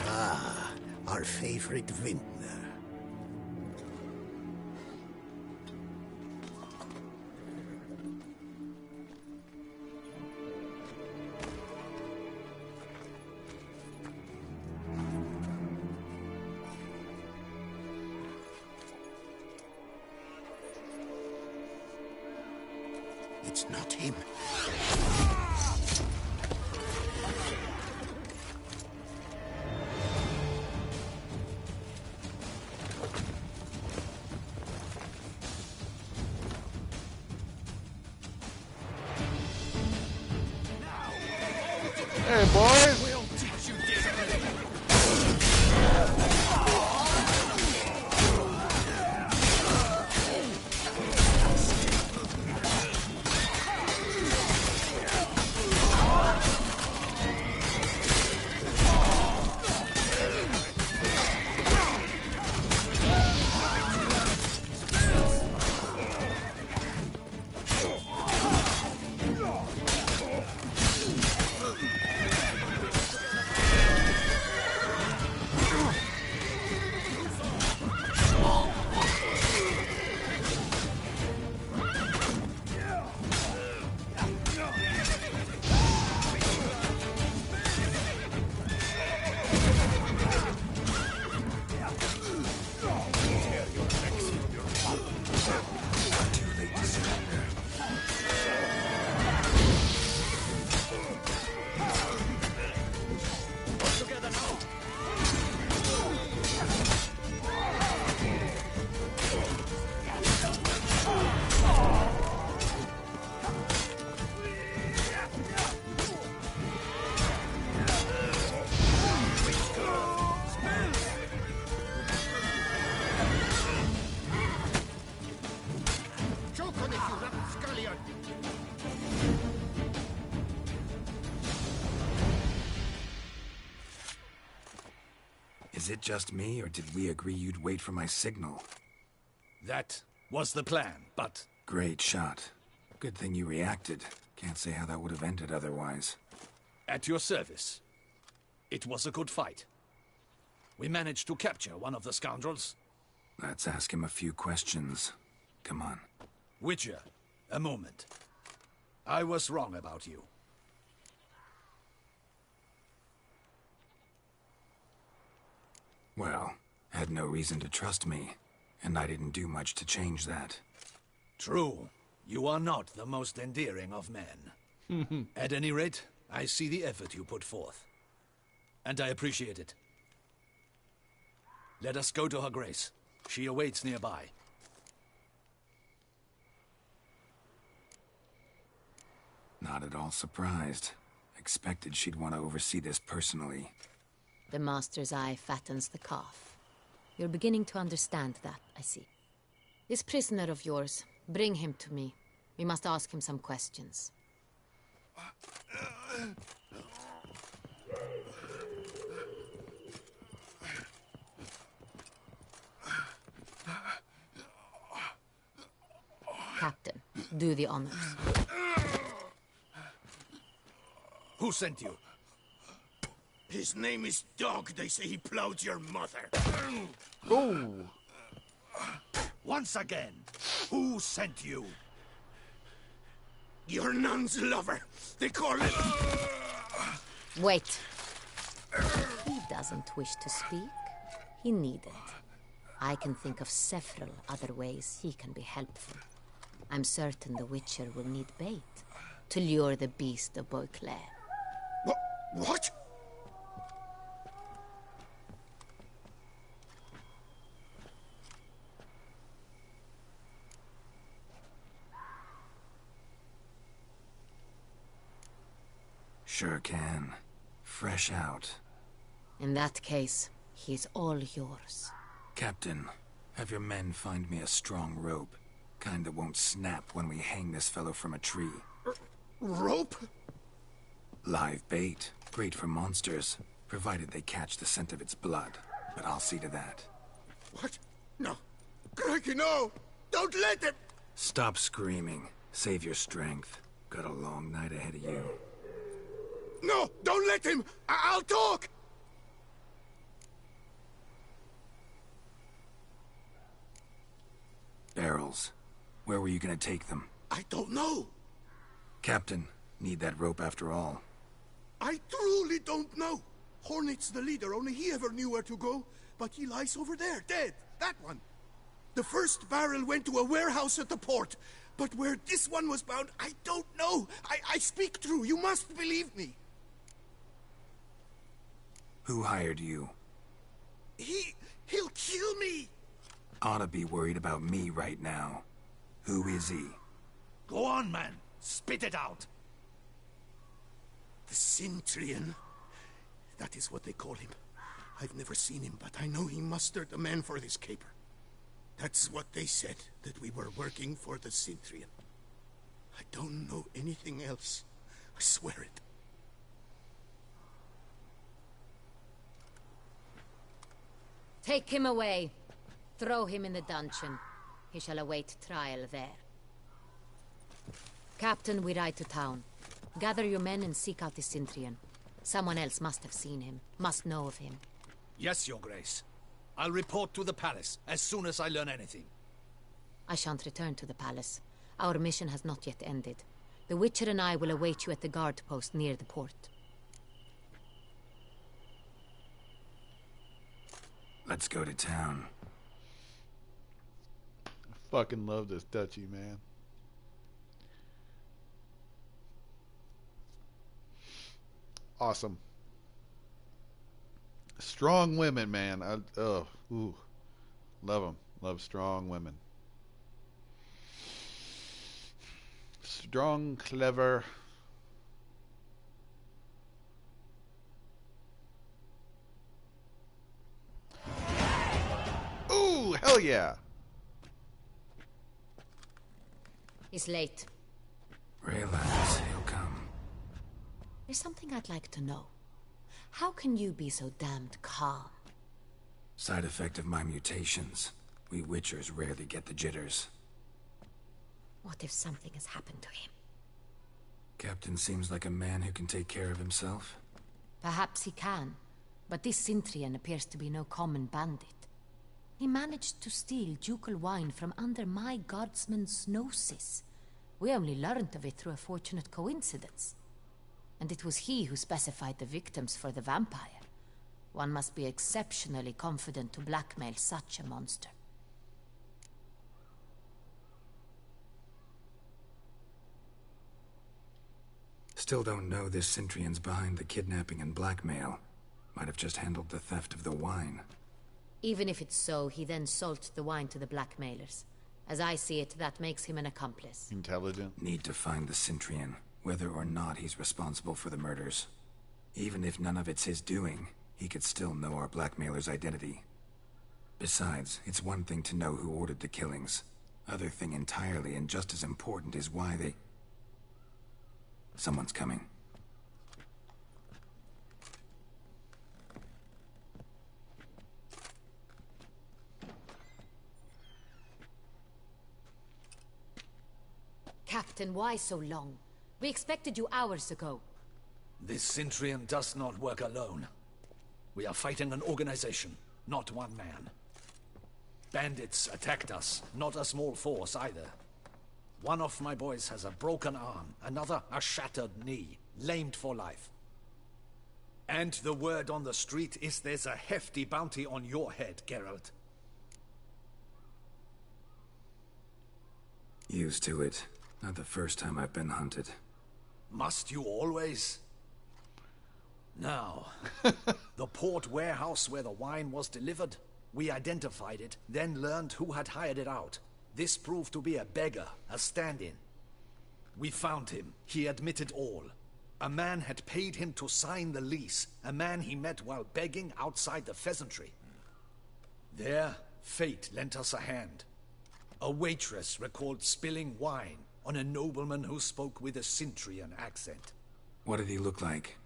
Ah, our favorite vintner. It's not him. Hey, boys! We'll teach you discipline. Is it just me, or did we agree you'd wait for my signal? That was the plan, but... Great shot. Good thing you reacted. Can't say how that would have ended otherwise. At your service. It was a good fight. We managed to capture one of the scoundrels. Let's ask him a few questions. Come on. Witcher, a moment. I was wrong about you. Well, had no reason to trust me, and I didn't do much to change that. True. You are not the most endearing of men. At any rate, I see the effort you put forth. And I appreciate it. Let us go to her grace. She awaits nearby. Not at all surprised. Expected she'd want to oversee this personally. The Master's eye fattens the calf. You're beginning to understand that, I see. This prisoner of yours, bring him to me. We must ask him some questions. Captain, do the honors. Who sent you? His name is Dog. They say he plowed your mother. Oh! Once again, who sent you? Your nun's lover. They call him... Wait. He doesn't wish to speak. He needn't. I can think of several other ways he can be helpful. I'm certain the Witcher will need bait to lure the beast of Beauclair. What? Sure can. Fresh out. In that case, he's all yours. Captain, have your men find me a strong rope. Kind that won't snap when we hang this fellow from a tree. Rope? Live bait. Great for monsters, provided they catch the scent of its blood. But I'll see to that. What? No. Crikey, no! Don't let them... Stop screaming. Save your strength. Got a long night ahead of you. No! Don't let him! I'll talk! Barrels. Where were you gonna take them? I don't know. Captain, need that rope after all. I truly don't know. Hornet's the leader, only he ever knew where to go. But he lies over there, dead. That one. The first barrel went to a warehouse at the port. But where this one was bound, I don't know. I speak true. You must believe me. Who hired you? He'll kill me. Ought to be worried about me right now. Who is he? Go on, man. Spit it out. The Cintrian. That is what they call him. I've never seen him, but I know he mustered the men for this caper. That's what they said, that we were working for the Cintrian. I don't know anything else. I swear it. Take him away. Throw him in the dungeon. He shall await trial there. Captain, we ride to town. Gather your men and seek out the Cintrian. Someone else must have seen him, must know of him. Yes, Your Grace. I'll report to the palace as soon as I learn anything. I shan't return to the palace. Our mission has not yet ended. The Witcher and I will await you at the guard post near the port. Let's go to town. I fucking love this duchy, man. Awesome. Strong women, man. Love them. Love strong women. Strong, clever. Ooh, hell yeah. He's late. Relax, he'll come. There's something I'd like to know. How can you be so damned calm? Side effect of my mutations. We Witchers rarely get the jitters. What if something has happened to him? Captain seems like a man who can take care of himself. Perhaps he can, but this Sintrian appears to be no common bandit. He managed to steal ducal wine from under my guardsman's noses. We only learned of it through a fortunate coincidence. And it was he who specified the victims for the vampire. One must be exceptionally confident to blackmail such a monster. Still don't know this Sintrian's behind the kidnapping and blackmail. Might have just handled the theft of the wine. Even if it's so, he then sold the wine to the blackmailers. As I see it, that makes him an accomplice. Intelligent. Need to find the Sintrian, whether or not he's responsible for the murders. Even if none of it's his doing, he could still know our blackmailer's identity. Besides, it's one thing to know who ordered the killings. Other thing entirely, and just as important, is why they... Someone's coming. Captain, why so long? We expected you hours ago. This Sintrian does not work alone. We are fighting an organization, not one man. Bandits attacked us, not a small force either. One of my boys has a broken arm, another a shattered knee, lamed for life. And the word on the street is there's a hefty bounty on your head, Geralt. Used to it. Not the first time I've been hunted. Must you always? Now, the port warehouse where the wine was delivered, we identified it, then learned who had hired it out. This proved to be a beggar, a stand-in. We found him. He admitted all. A man had paid him to sign the lease, a man he met while begging outside the pheasantry. There, fate lent us a hand. A waitress recalled spilling wine on a nobleman who spoke with a Sintrian accent. What did he look like?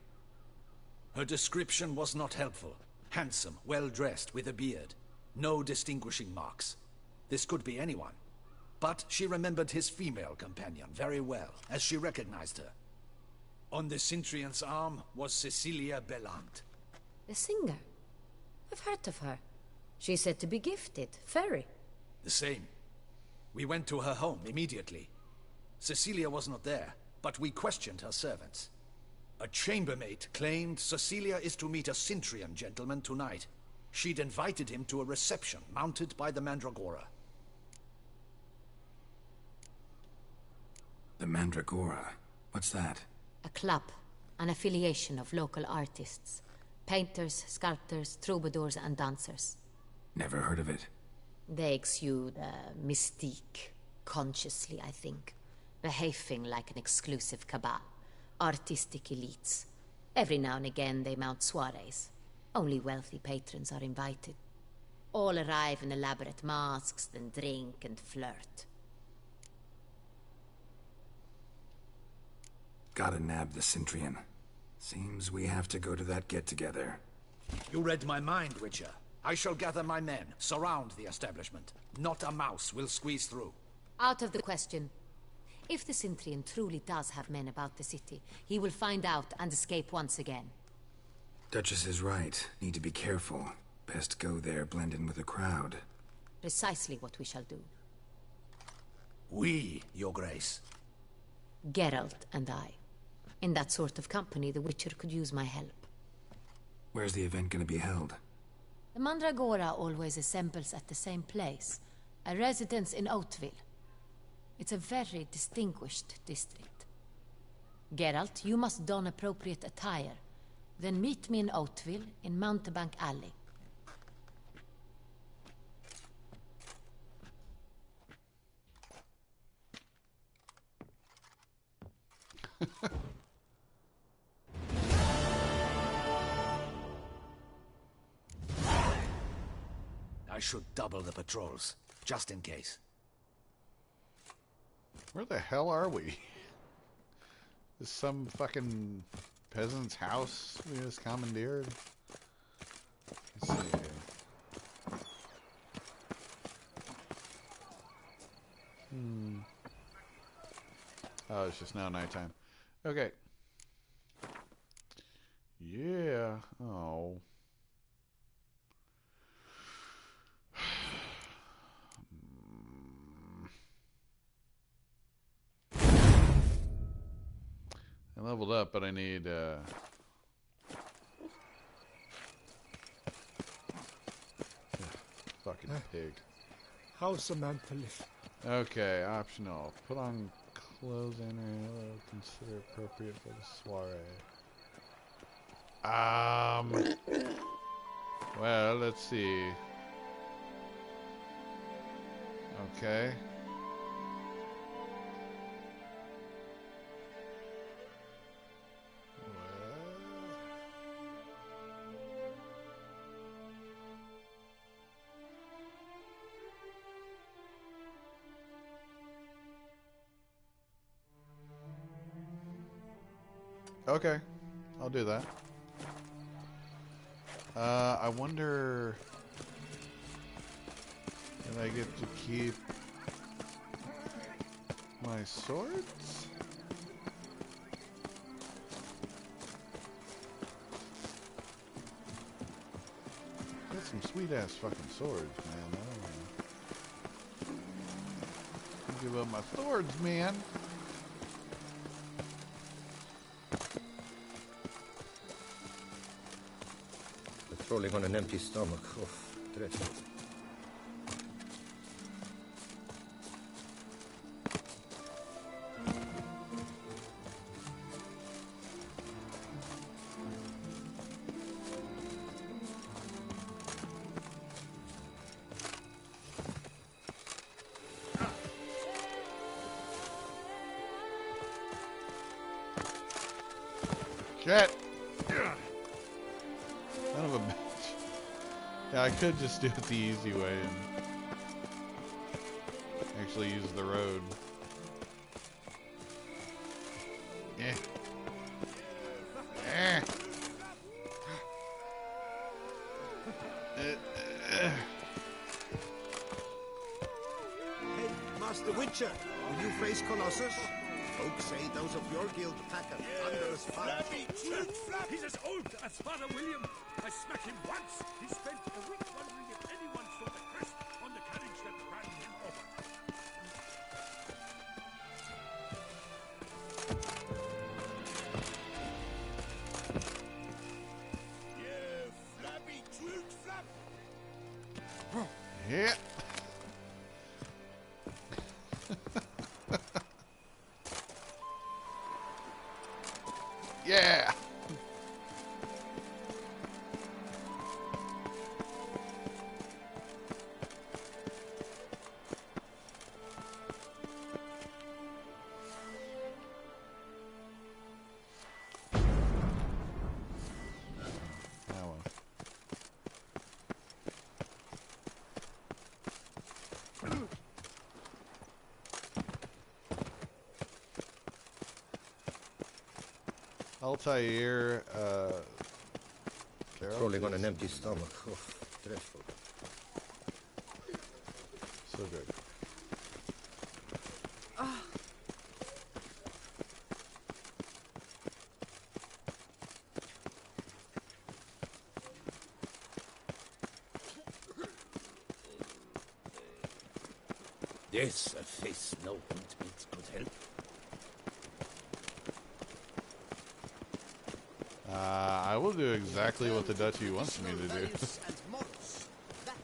Her description was not helpful. Handsome, well-dressed, with a beard. No distinguishing marks. This could be anyone. But she remembered his female companion very well, as she recognized her. On the Sintrian's arm was Cecilia Bellant. The singer? I've heard of her. She's said to be gifted, fairy. The same. We went to her home immediately. Cecilia was not there, but we questioned her servants. A chambermaid claimed Cecilia is to meet a Sintrian gentleman tonight. She'd invited him to a reception mounted by the Mandragora. The Mandragora? What's that? A club, an affiliation of local artists. Painters, sculptors, troubadours and dancers. Never heard of it. They exude mystique, consciously, I think. Behaving like an exclusive cabal. Artistic elites. Every now and again they mount soirees. Only wealthy patrons are invited. All arrive in elaborate masks, then drink and flirt. Gotta nab the Sintrian. Seems we have to go to that get-together. You read my mind, Witcher. I shall gather my men, surround the establishment. Not a mouse will squeeze through. Out of the question. If the Sintrian truly does have men about the city, he will find out and escape once again. Duchess is right. Need to be careful. Best go there, blend in with the crowd. Precisely what we shall do. We, Your Grace. Geralt and I. In that sort of company, the Witcher could use my help. Where's the event gonna be held? The Mandragora always assembles at the same place. A residence in Oatville. It's a very distinguished district. Geralt, you must don appropriate attire. Then meet me in Oatville, in Mountebank Alley. I should double the patrols, just in case. Where the hell are we? Is some fucking peasant's house we just commandeered? Let's see. Oh, it's just now nighttime. Okay. Yeah. Oh. I leveled up, but I need fucking pig. How's Samantha live? Okay, optional. Put on clothes and consider appropriate for the soiree. Well, let's see. Okay. Okay, I'll do that. I wonder if I get to keep my swords? Got some sweet ass fucking swords, man. I don't wanna give up my swords, man. Patrolling on an empty stomach. Oh, dreadful. Shit! Son of a bitch. Yeah, I could just do it the easy way and actually use the road. Eh. Eh. Hey, Master Witcher, will you face Colossus? Folks say those of your guild pack a thunderous fight. He's as old as Father William. I smacked him once. He spent a week wondering if anyone saw the crest on the carriage that ran him over. You flabby truth flap. Yeah. Yeah. Altair, Rolling on an empty stomach. Oh, dreadful. So good. This a face no ointment could help. I will do exactly what the Duchy wants me to do.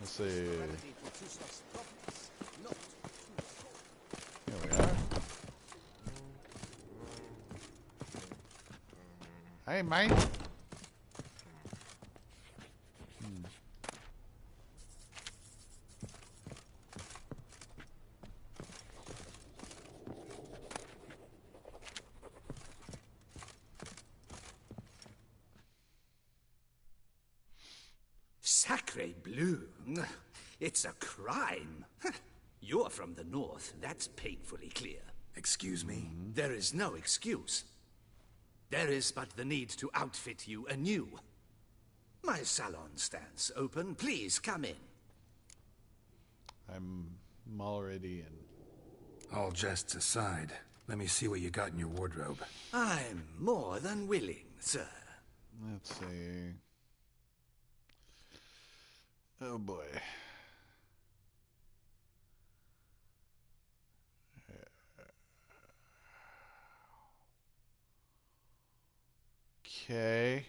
Let's see. Here we are. Hey, mate. Sacre bleu. It's a crime. You're from the north. That's painfully clear. Excuse me? There is no excuse. There is but the need to outfit you anew. My salon stands open. Please come in. I'm already in. All jests aside, let me see what you got in your wardrobe. I'm more than willing, sir. Let's see. Oh boy. Okay.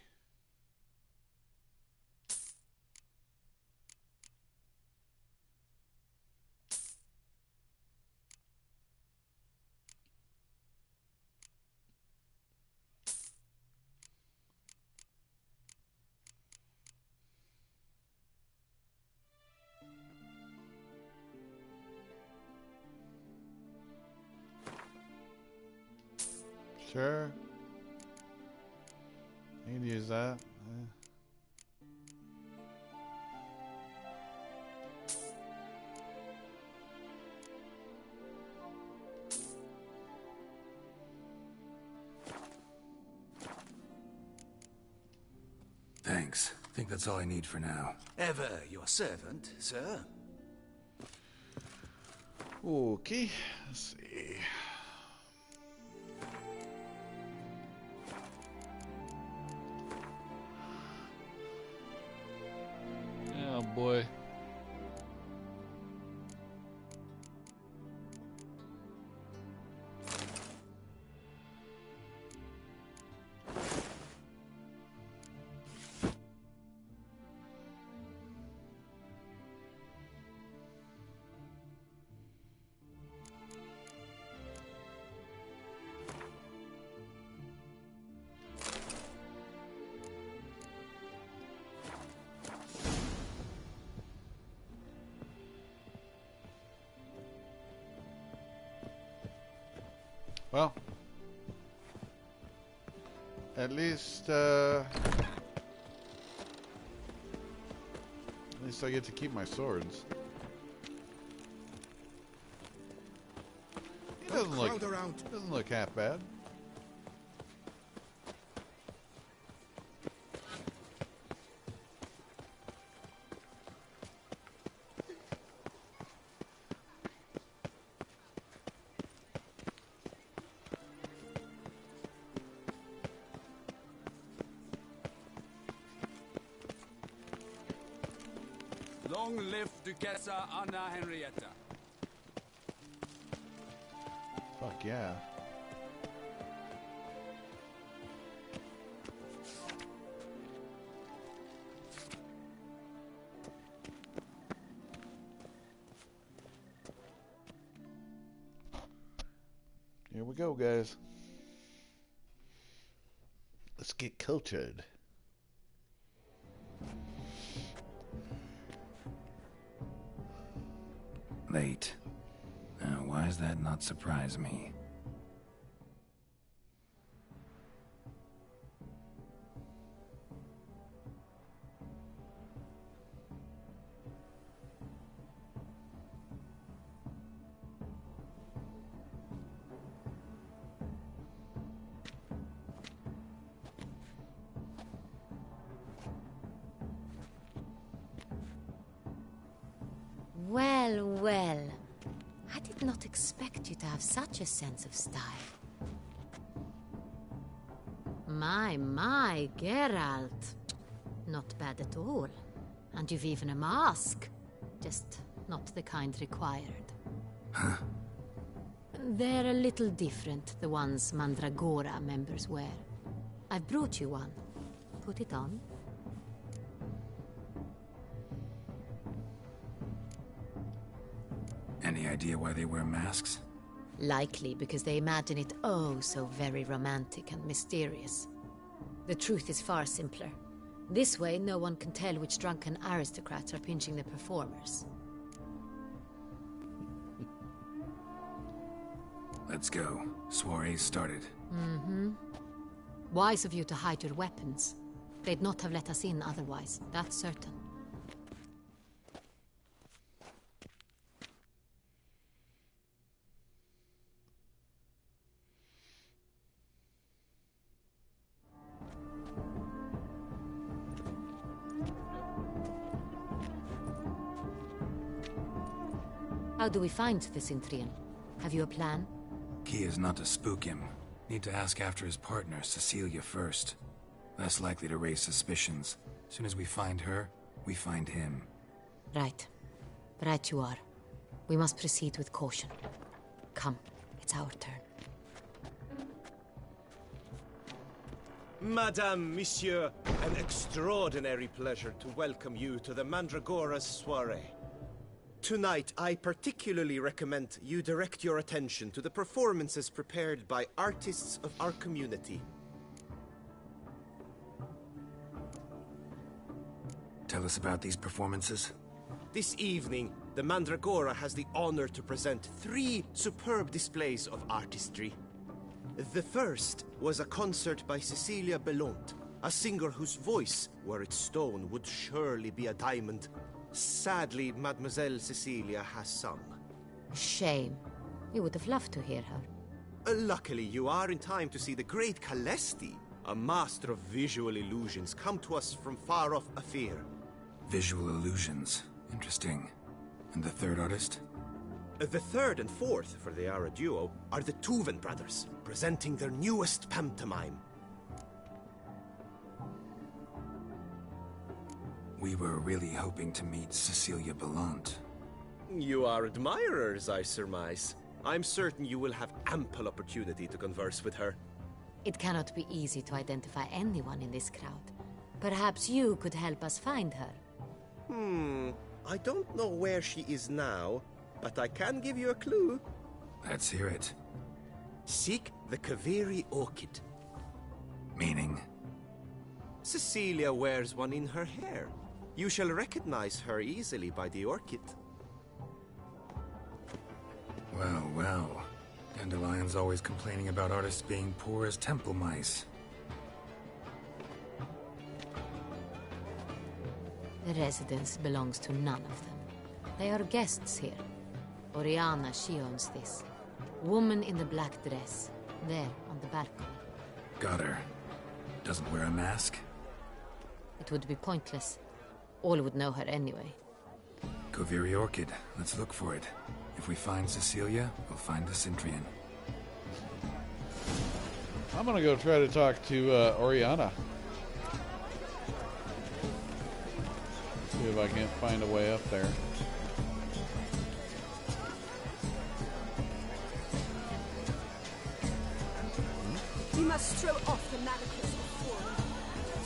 Sure. You can use that. Thanks. Think that's all I need for now. Ever your servant, sir. Okay. Let's see. Oh boy. Well, at least I get to keep my swords. He doesn't look half bad. Long live Duchessa Anna Henrietta. Fuck yeah. Here we go, guys. Let's get cultured. Late. Now, why does that not surprise me? Well, well. I did not expect you to have such a sense of style. My, Geralt. Not bad at all. And you've even a mask. Just not the kind required. Huh? They're a little different, the ones Mandragora members wear. I've brought you one. Put it on. Any idea why they wear masks? Likely because they imagine it oh so very romantic and mysterious. The truth is far simpler. This way, no one can tell which drunken aristocrats are pinching the performers. Let's go. Soiree's started. Mm-hmm. Wise of you to hide your weapons. They'd not have let us in otherwise, that's certain. How do we find the Cintrian? Have you a plan? Key is not to spook him. Need to ask after his partner, Cecilia, first. Less likely to raise suspicions. As soon as we find her, we find him. Right. Right you are. We must proceed with caution. Come, it's our turn. Madame, Monsieur, an extraordinary pleasure to welcome you to the Mandragora's soiree. Tonight, I particularly recommend you direct your attention to the performances prepared by artists of our community. Tell us about these performances. This evening, the Mandragora has the honor to present 3 superb displays of artistry. The first was a concert by Cecilia Belont, a singer whose voice, were it stone, would surely be a diamond. Sadly, Mademoiselle Cecilia has sung. Shame. We would have loved to hear her. Luckily, you are in time to see the great Calesti, a master of visual illusions, come to us from far off Afir. Visual illusions. Interesting. And the third artist? The third and fourth, for they are a duo, are the Tuven brothers, presenting their newest pantomime. We were really hoping to meet Cecilia Belont. You are admirers, I surmise. I'm certain you will have ample opportunity to converse with her. It cannot be easy to identify anyone in this crowd. Perhaps you could help us find her. I don't know where she is now, but I can give you a clue. Let's hear it. Seek the Kaveri orchid. Meaning? Cecilia wears one in her hair. You shall recognize her easily by the orchid. Well, well. Dandelion's always complaining about artists being poor as temple mice. The residence belongs to none of them. They are guests here. Oriana, she owns this. Woman in the black dress. There, on the balcony. Got her. Doesn't wear a mask? It would be pointless. All would know her anyway. Kaveri Orchid. Let's look for it. If we find Cecilia, we'll find the Cintrian. I'm gonna go try to talk to Oriana. See if I can't find a way up there. We must throw off the manacles of form.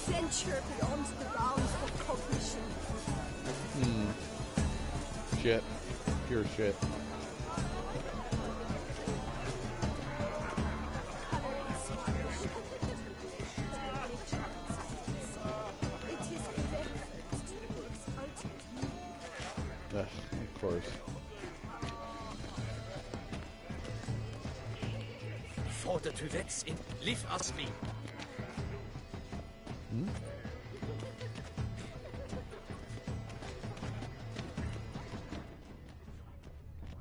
Venture beyond the bounds of cognition. Shit. Pure shit. Of course. For the Tuvets in Liv Asli.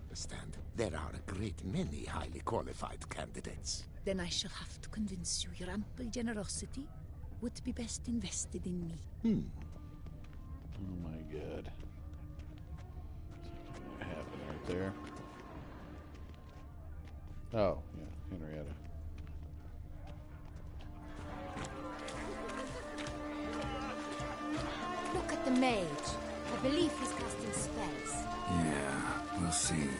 Understand, there are a great many highly qualified candidates. Then I shall have to convince you your ample generosity would be best invested in me. Oh my god. What happened right there? Oh, yeah, Henrietta. Look at the mage. I believe he's casting spells. Yeah, we'll see.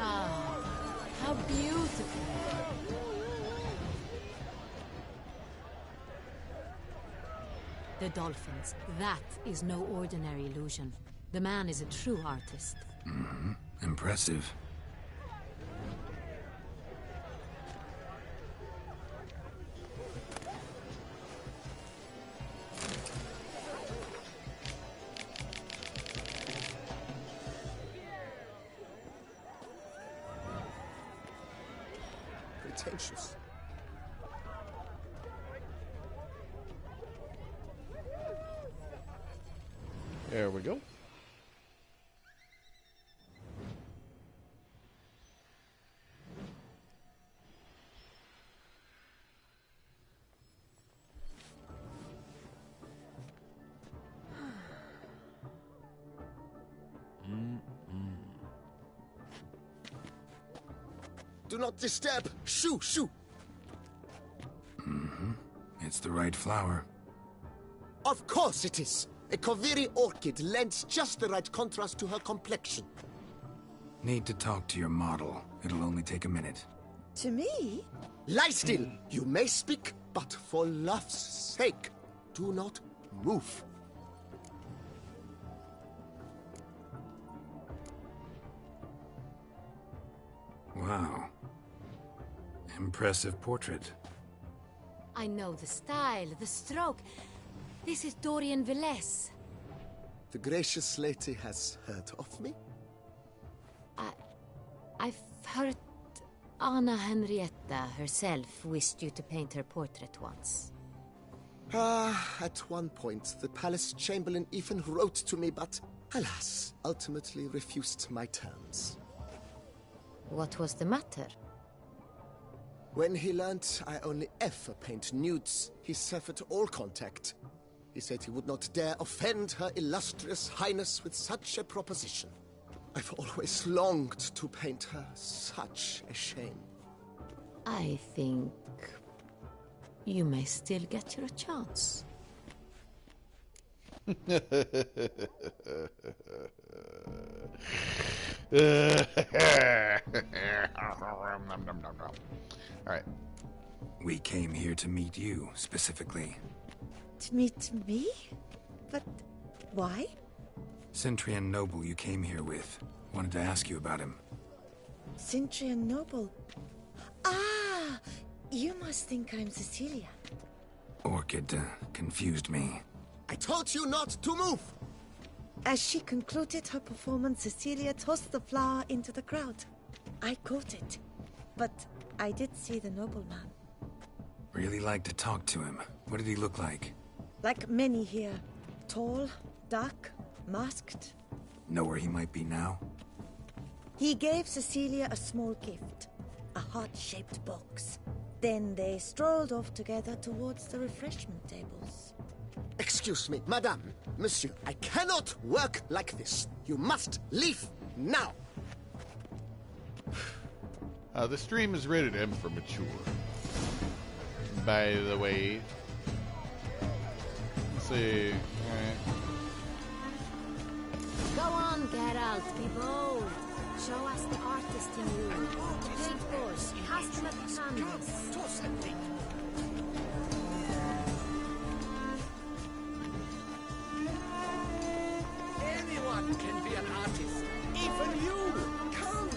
Ah, how beautiful. The dolphins. That is no ordinary illusion. The man is a true artist. Impressive. Pretentious. There we go. Do not disturb! Shoo, shoo! Mm-hmm. It's the right flower. Of course it is! A Koviri orchid lends just the right contrast to her complexion. Need to talk to your model. It'll only take a minute. To me? Lie still! You may speak, but for love's sake, do not move. Wow. Impressive portrait. I know the style, the stroke. This is Dorian Velez. The gracious lady has heard of me? I've heard Anna Henrietta herself wished you to paint her portrait once. At one point, the palace chamberlain even wrote to me, but, alas, ultimately refused my terms. What was the matter? When he learned I only ever paint nudes, he severed all contact. He said he would not dare offend her illustrious highness with such a proposition. I've always longed to paint her. Such a shame. I think you may still get your chance. Alright. We came here to meet you, specifically. To meet me? But why? Cintrian Noble you came here with. Wanted to ask you about him. Cintrian Noble. Ah! You must think I'm Cecilia. Orchid confused me. I told you not to move! As she concluded her performance, Cecilia tossed the flower into the crowd. I caught it, but I did see the nobleman. Really like to talk to him. What did he look like? Like many here. Tall, dark, masked. Know where he might be now? He gave Cecilia a small gift. A heart-shaped box. Then they strolled off together towards the refreshment tables. Excuse me, madame, monsieur, I cannot work like this. You must leave now. The stream is rated M for mature. By the way. Let's see. Go on, Geralt, be bold. Show us the artist in you. Paint course, cast him at the canvas. Toss and take. Anyone can be an artist. Even you. Come,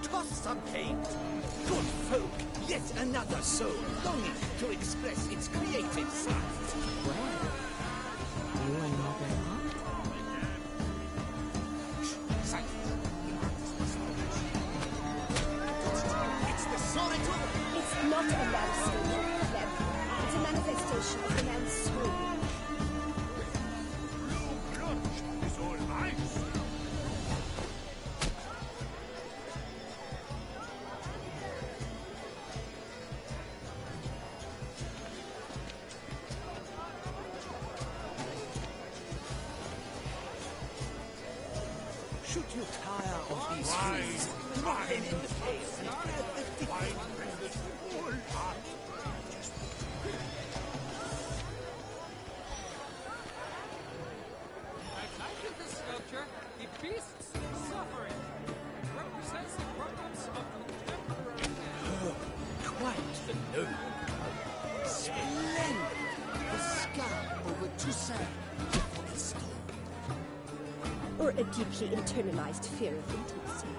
toss some paint. Good folk, yet another soul longing to express its creative side. Well, you are not an art. It's the Soritur. It's not a landscape of them. It's a manifestation of the man's soul. It's all ice. Should you tire of these hues, drop them in the pail and grab a different I titled this sculpture, The Beast's Suffering. It represents the problems of contemporary man. Quite the noble. Splendid. The scar over Toussaint before the storm. Or a deeply internalized fear of intimacy.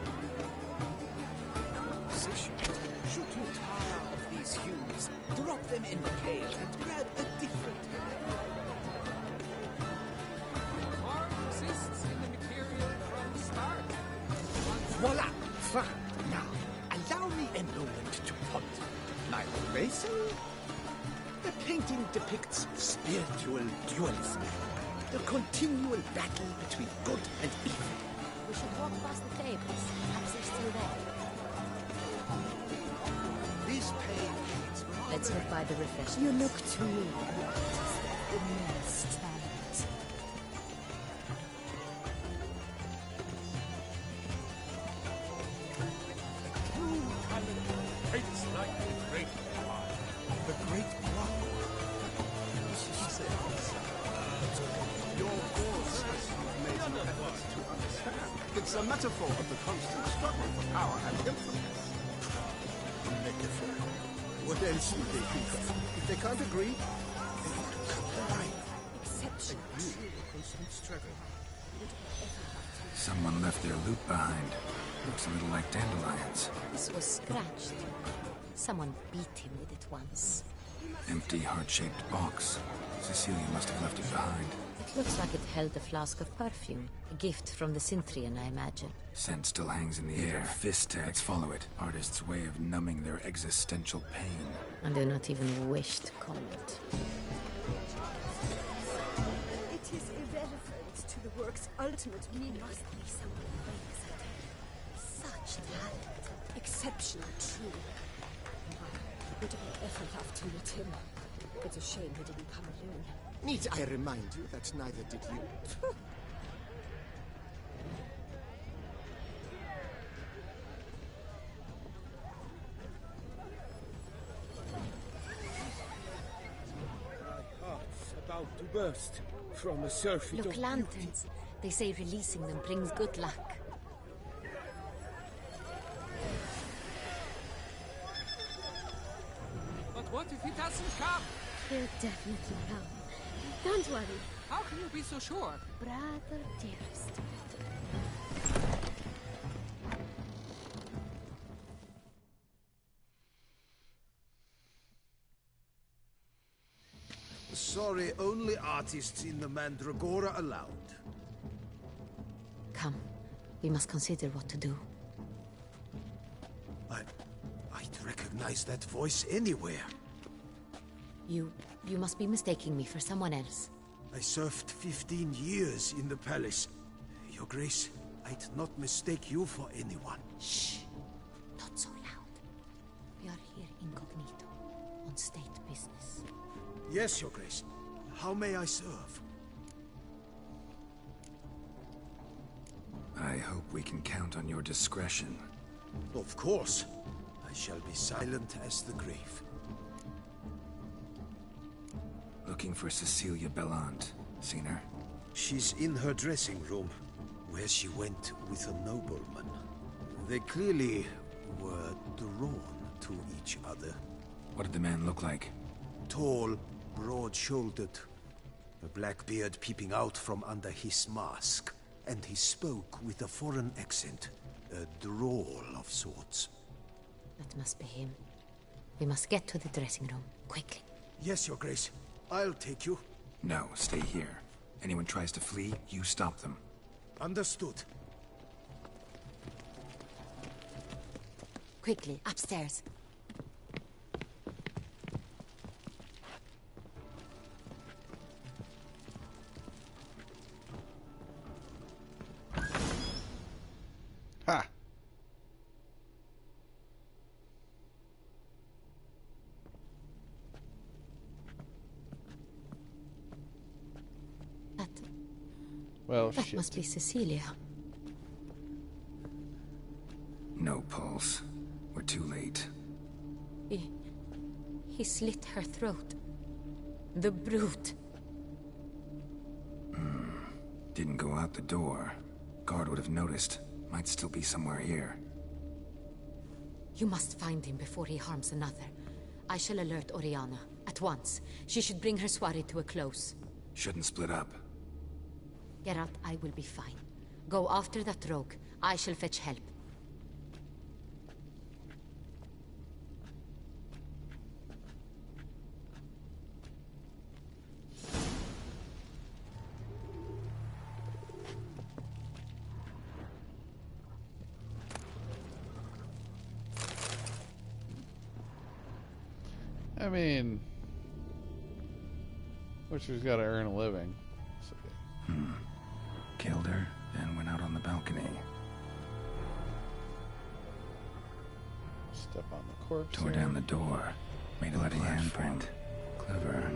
Composition. Should you tire of these hues, drop them in the pail and grab a different Art exists in the material from the start. Voila! Fine. Now, allow me a moment to ponder. My raison? The painting depicts spiritual dualism. The continual battle between good and evil. We should walk past the tables. Perhaps they're still there. This pain hates me. Let's look by the refreshments. You look to me like immense talent. True talent tastes like the great wine. The great wine. She says, your cause has made no effort to understand. It's a metaphor of the constant struggle for power and influence. A metaphor. What else would they think of? If they can't agree, they want to cut the line. Exceptional. A constant struggle. Someone left their loot behind. Looks a little like dandelions. This was scratched. Someone beat him with it once. Empty, heart-shaped box. Cecilia must have left it behind. It looks like it held a flask of perfume. A gift from the Cintrian, I imagine. Scent still hangs in the air. Fist tag. Let's follow it. Artist's way of numbing their existential pain. I do not even wish to comment. It is irrelevant to the work's ultimate meaning. Must be someone famous at it. Such talent. Exceptional, true. Would I ever love to meet him? It's a shame he didn't come alone. Need I remind you that neither did you? My heart's about to burst from a surfeit Look, of lanterns. They say releasing them brings good luck. But what if he doesn't come? He'll definitely come. Don't worry. How can you be so sure? Brother dearest. Sorry, only artists in the Mandragora allowed. Come. We must consider what to do. I'd recognize that voice anywhere. You must be mistaking me for someone else. I served 15 years in the palace. Your Grace, I'd not mistake you for anyone. Shh. Not so loud. We are here incognito, on state business. Yes, Your Grace. How may I serve? I hope we can count on your discretion. Of course. I shall be silent as the grave. Looking for Cecilia Bellant. Seen her? She's in her dressing room, where she went with a nobleman. They clearly were drawn to each other. What did the man look like? Tall, broad-shouldered, a black beard peeping out from under his mask, and he spoke with a foreign accent, a drawl of sorts. That must be him. We must get to the dressing room, quickly. Yes, Your Grace. I'll take you. No, stay here. Anyone tries to flee, you stop them. Understood. Quickly, upstairs. Ha! Well, That shit. must be Cecilia. No pulse. We're too late. He slit her throat. The brute. Didn't go out the door. Guard would have noticed. Might still be somewhere here. You must find him before he harms another. I shall alert Oriana. At once. She should bring her soirée to a close. Shouldn't split up. Geralt, I will be fine. Go after that rogue. I shall fetch help. I mean, Witcher's got to earn a living. So Killed her, then went out on the balcony. Step on the corpse. Tore down the door. Made a bloody handprint. Clever.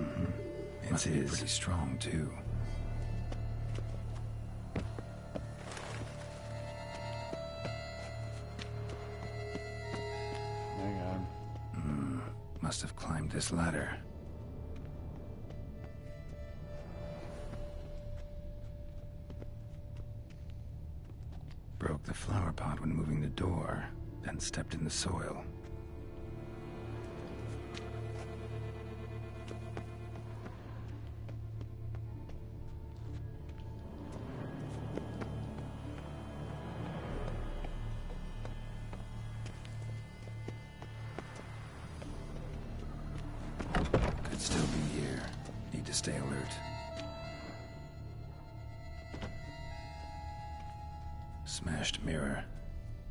It must be pretty strong, too. Hang on. Must have climbed this ladder. Broke the flower pot when moving the door, then stepped in the soil. Could still be here. Need to stay alert. Smashed mirror.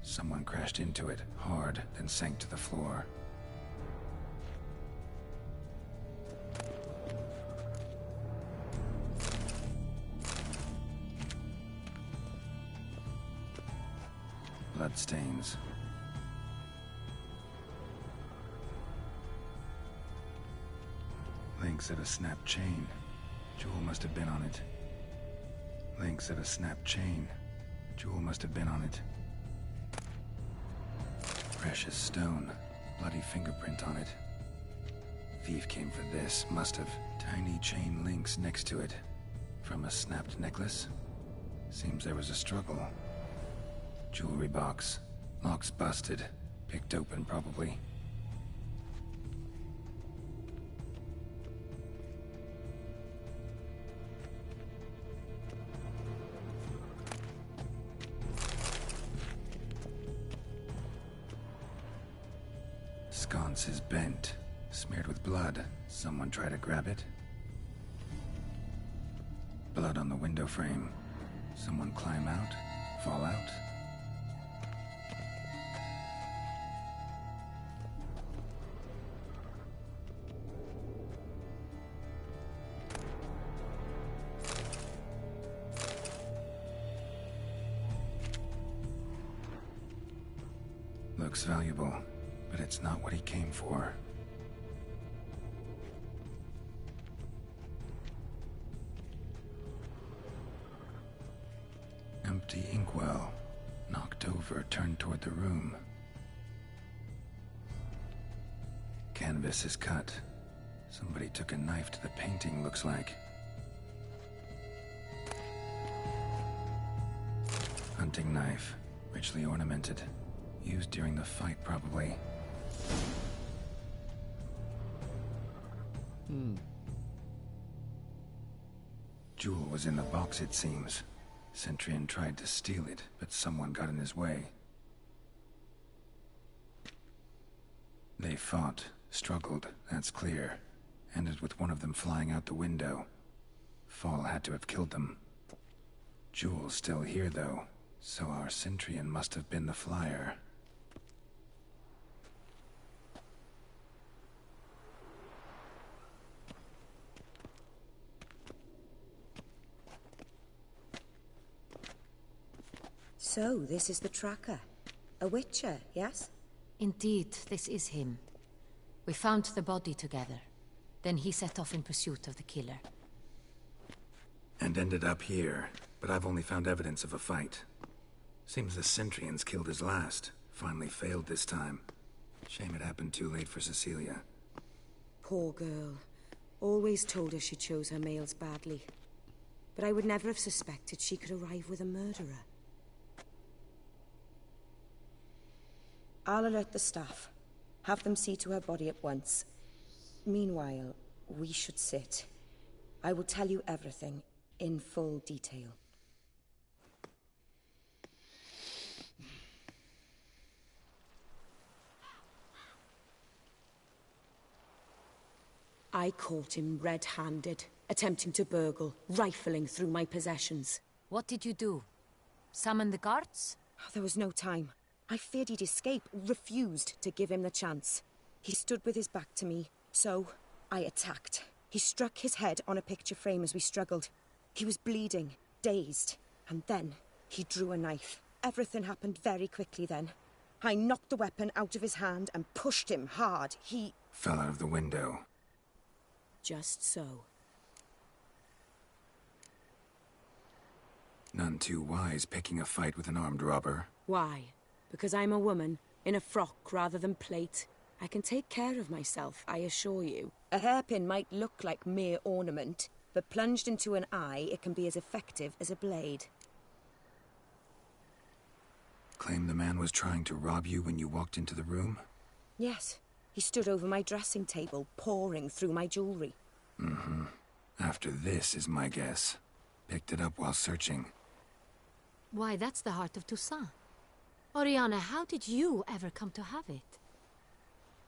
Someone crashed into it, hard, then sank to the floor. Bloodstains. Links of a snapped chain. Jewel must have been on it. Links of a snapped chain. Jewel must have been on it. Precious stone. Bloody fingerprint on it. Thief came for this, must have. Tiny chain links next to it. From a snapped necklace? Seems there was a struggle. Jewelry box. Lock's busted. Picked open, probably. Sconce is bent, smeared with blood. Someone try to grab it? Blood on the window frame. Someone climb out? Fall out? Looks valuable. But it's not what he came for. Empty inkwell. Knocked over, turned toward the room. Canvas is cut. Somebody took a knife to the painting, looks like. Hunting knife. Richly ornamented. Used during the fight, probably. Jewel was in the box, it seems. Centurion tried to steal it, but someone got in his way. They fought, struggled, that's clear. Ended with one of them flying out the window. Fall had to have killed them. Jewel's still here, though, so our Centurion must have been the flyer. So, this is the tracker. A Witcher, yes? Indeed, this is him. We found the body together. Then he set off in pursuit of the killer. And ended up here, but I've only found evidence of a fight. Seems the Centurions killed his last. Finally failed this time. Shame it happened too late for Cecilia. Poor girl. Always told her she chose her males badly. But I would never have suspected she could arrive with a murderer. I'll alert the staff. Have them see to her body at once. Meanwhile, we should sit. I will tell you everything, in full detail. I caught him red-handed, attempting to burgle, rifling through my possessions. What did you do? Summon the guards? There was no time. I feared he'd escape, refused to give him the chance. He stood with his back to me, so I attacked. He struck his head on a picture frame as we struggled. He was bleeding, dazed. And then he drew a knife. Everything happened very quickly then. I knocked the weapon out of his hand and pushed him hard. He fell out of the window. Just so. None too wise picking a fight with an armed robber. Why? Because I'm a woman, in a frock rather than plate. I can take care of myself, I assure you. A hairpin might look like mere ornament, but plunged into an eye, it can be as effective as a blade. Claim the man was trying to rob you when you walked into the room? Yes. He stood over my dressing table, pouring through my jewelry. Mm-hmm. After this is my guess. Picked it up while searching. Why, that's the heart of Toussaint. Oriana, how did you ever come to have it?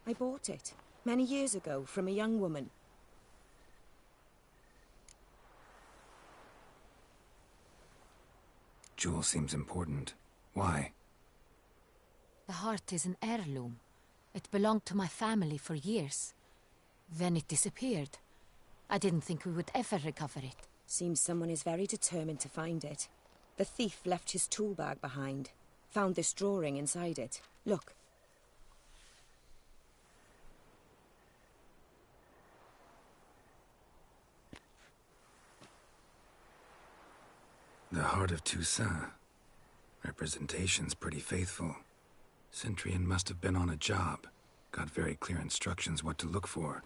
I bought it, many years ago, from a young woman. Jewel seems important. Why? The heart is an heirloom. It belonged to my family for years. Then it disappeared. I didn't think we would ever recover it. Seems someone is very determined to find it. The thief left his tool bag behind. Found this drawing inside it. Look. The heart of Toussaint. Representation's pretty faithful. Centurion must have been on a job. Got very clear instructions what to look for.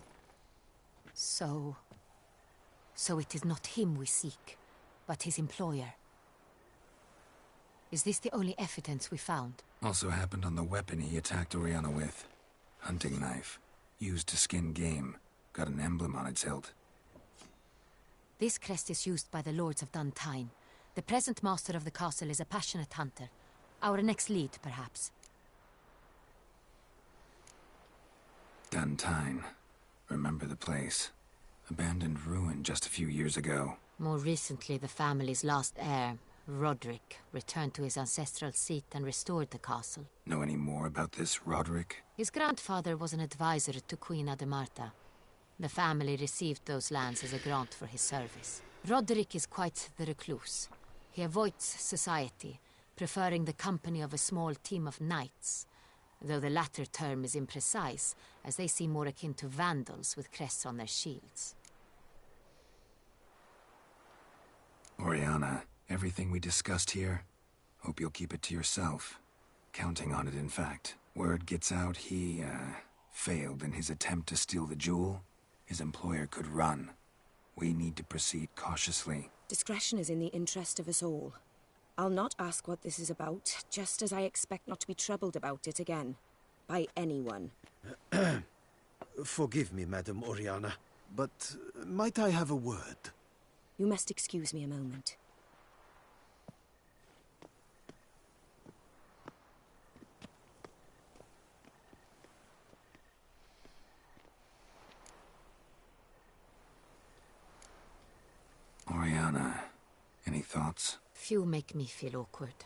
So it is not him we seek, but his employer. Is this the only evidence we found? Also happened on the weapon he attacked Oriana with. Hunting knife. Used to skin game. Got an emblem on its hilt. This crest is used by the Lords of Duntine. The present master of the castle is a passionate hunter. Our next lead, perhaps. Duntine. Remember the place. Abandoned ruin just a few years ago. More recently, the family's last heir, Roderick, returned to his ancestral seat and restored the castle. Know any more about this Roderick? His grandfather was an advisor to Queen Ademarta. The family received those lands as a grant for his service. Roderick is quite the recluse. He avoids society, preferring the company of a small team of knights, though the latter term is imprecise, as they seem more akin to vandals with crests on their shields. Oriana, everything we discussed here, hope you'll keep it to yourself. Counting on it, in fact. Word gets out he, failed in his attempt to steal the jewel. His employer could run. We need to proceed cautiously. Discretion is in the interest of us all. I'll not ask what this is about, just as I expect not to be troubled about it again. By anyone. Forgive me, Madam Oriana, but might I have a word? You must excuse me a moment. Oriana, any thoughts? Few make me feel awkward,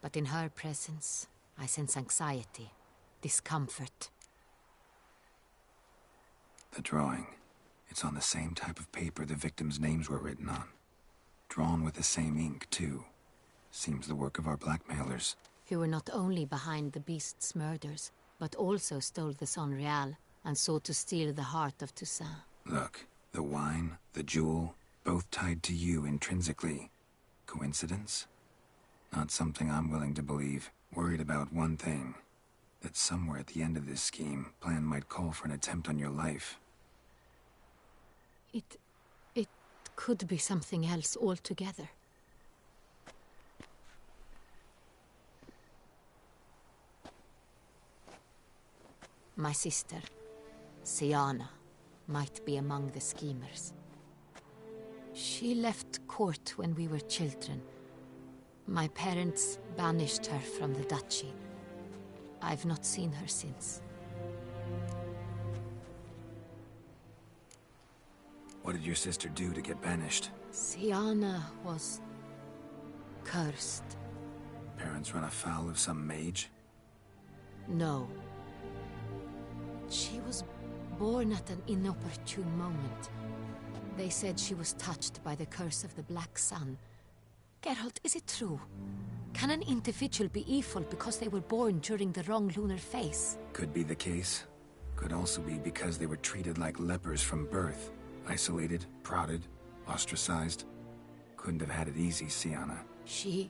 but in her presence, I sense anxiety, discomfort. The drawing. It's on the same type of paper the victims' names were written on. Drawn with the same ink, too. Seems the work of our blackmailers. Who were not only behind the beast's murders, but also stole the Sonreal and sought to steal the heart of Toussaint. Look, the wine, the jewel, both tied to you intrinsically. Coincidence? Not something I'm willing to believe. Worried about one thing. That somewhere at the end of this scheme, plan might call for an attempt on your life. It could be something else altogether. My sister, Siana, might be among the schemers. She left court when we were children. My parents banished her from the duchy. I've not seen her since. What did your sister do to get banished? Siana was cursed. Parents run afoul of some mage? No. She was born at an inopportune moment. They said she was touched by the curse of the Black Sun, Geralt, is it true? Can an individual be evil because they were born during the wrong lunar phase? Could be the case. Could also be because they were treated like lepers from birth. Isolated, prodded, ostracized. Couldn't have had it easy, Syanna. She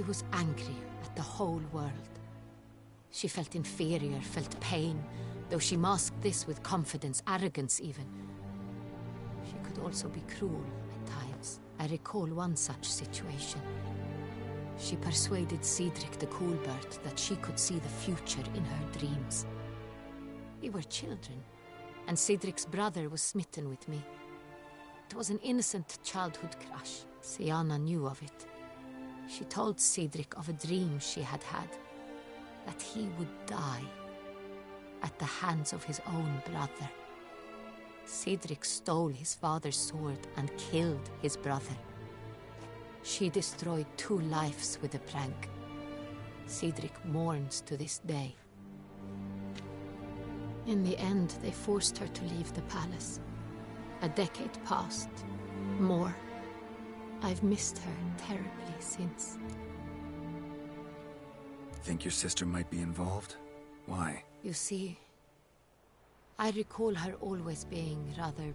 was angry at the whole world. She felt inferior, felt pain, though she masked this with confidence, arrogance even. She could also be cruel at times. I recall one such situation. She persuaded Cedric the Coolbird that she could see the future in her dreams. We were children, and Cedric's brother was smitten with me. It was an innocent childhood crush. Syanna knew of it. She told Cedric of a dream she had had, that he would die at the hands of his own brother. Cedric stole his father's sword and killed his brother. She destroyed 2 lives with a prank. Cedric mourns to this day. In the end, they forced her to leave the palace. A decade passed. More. I've missed her terribly since. Think your sister might be involved? Why? You see, I recall her always being rather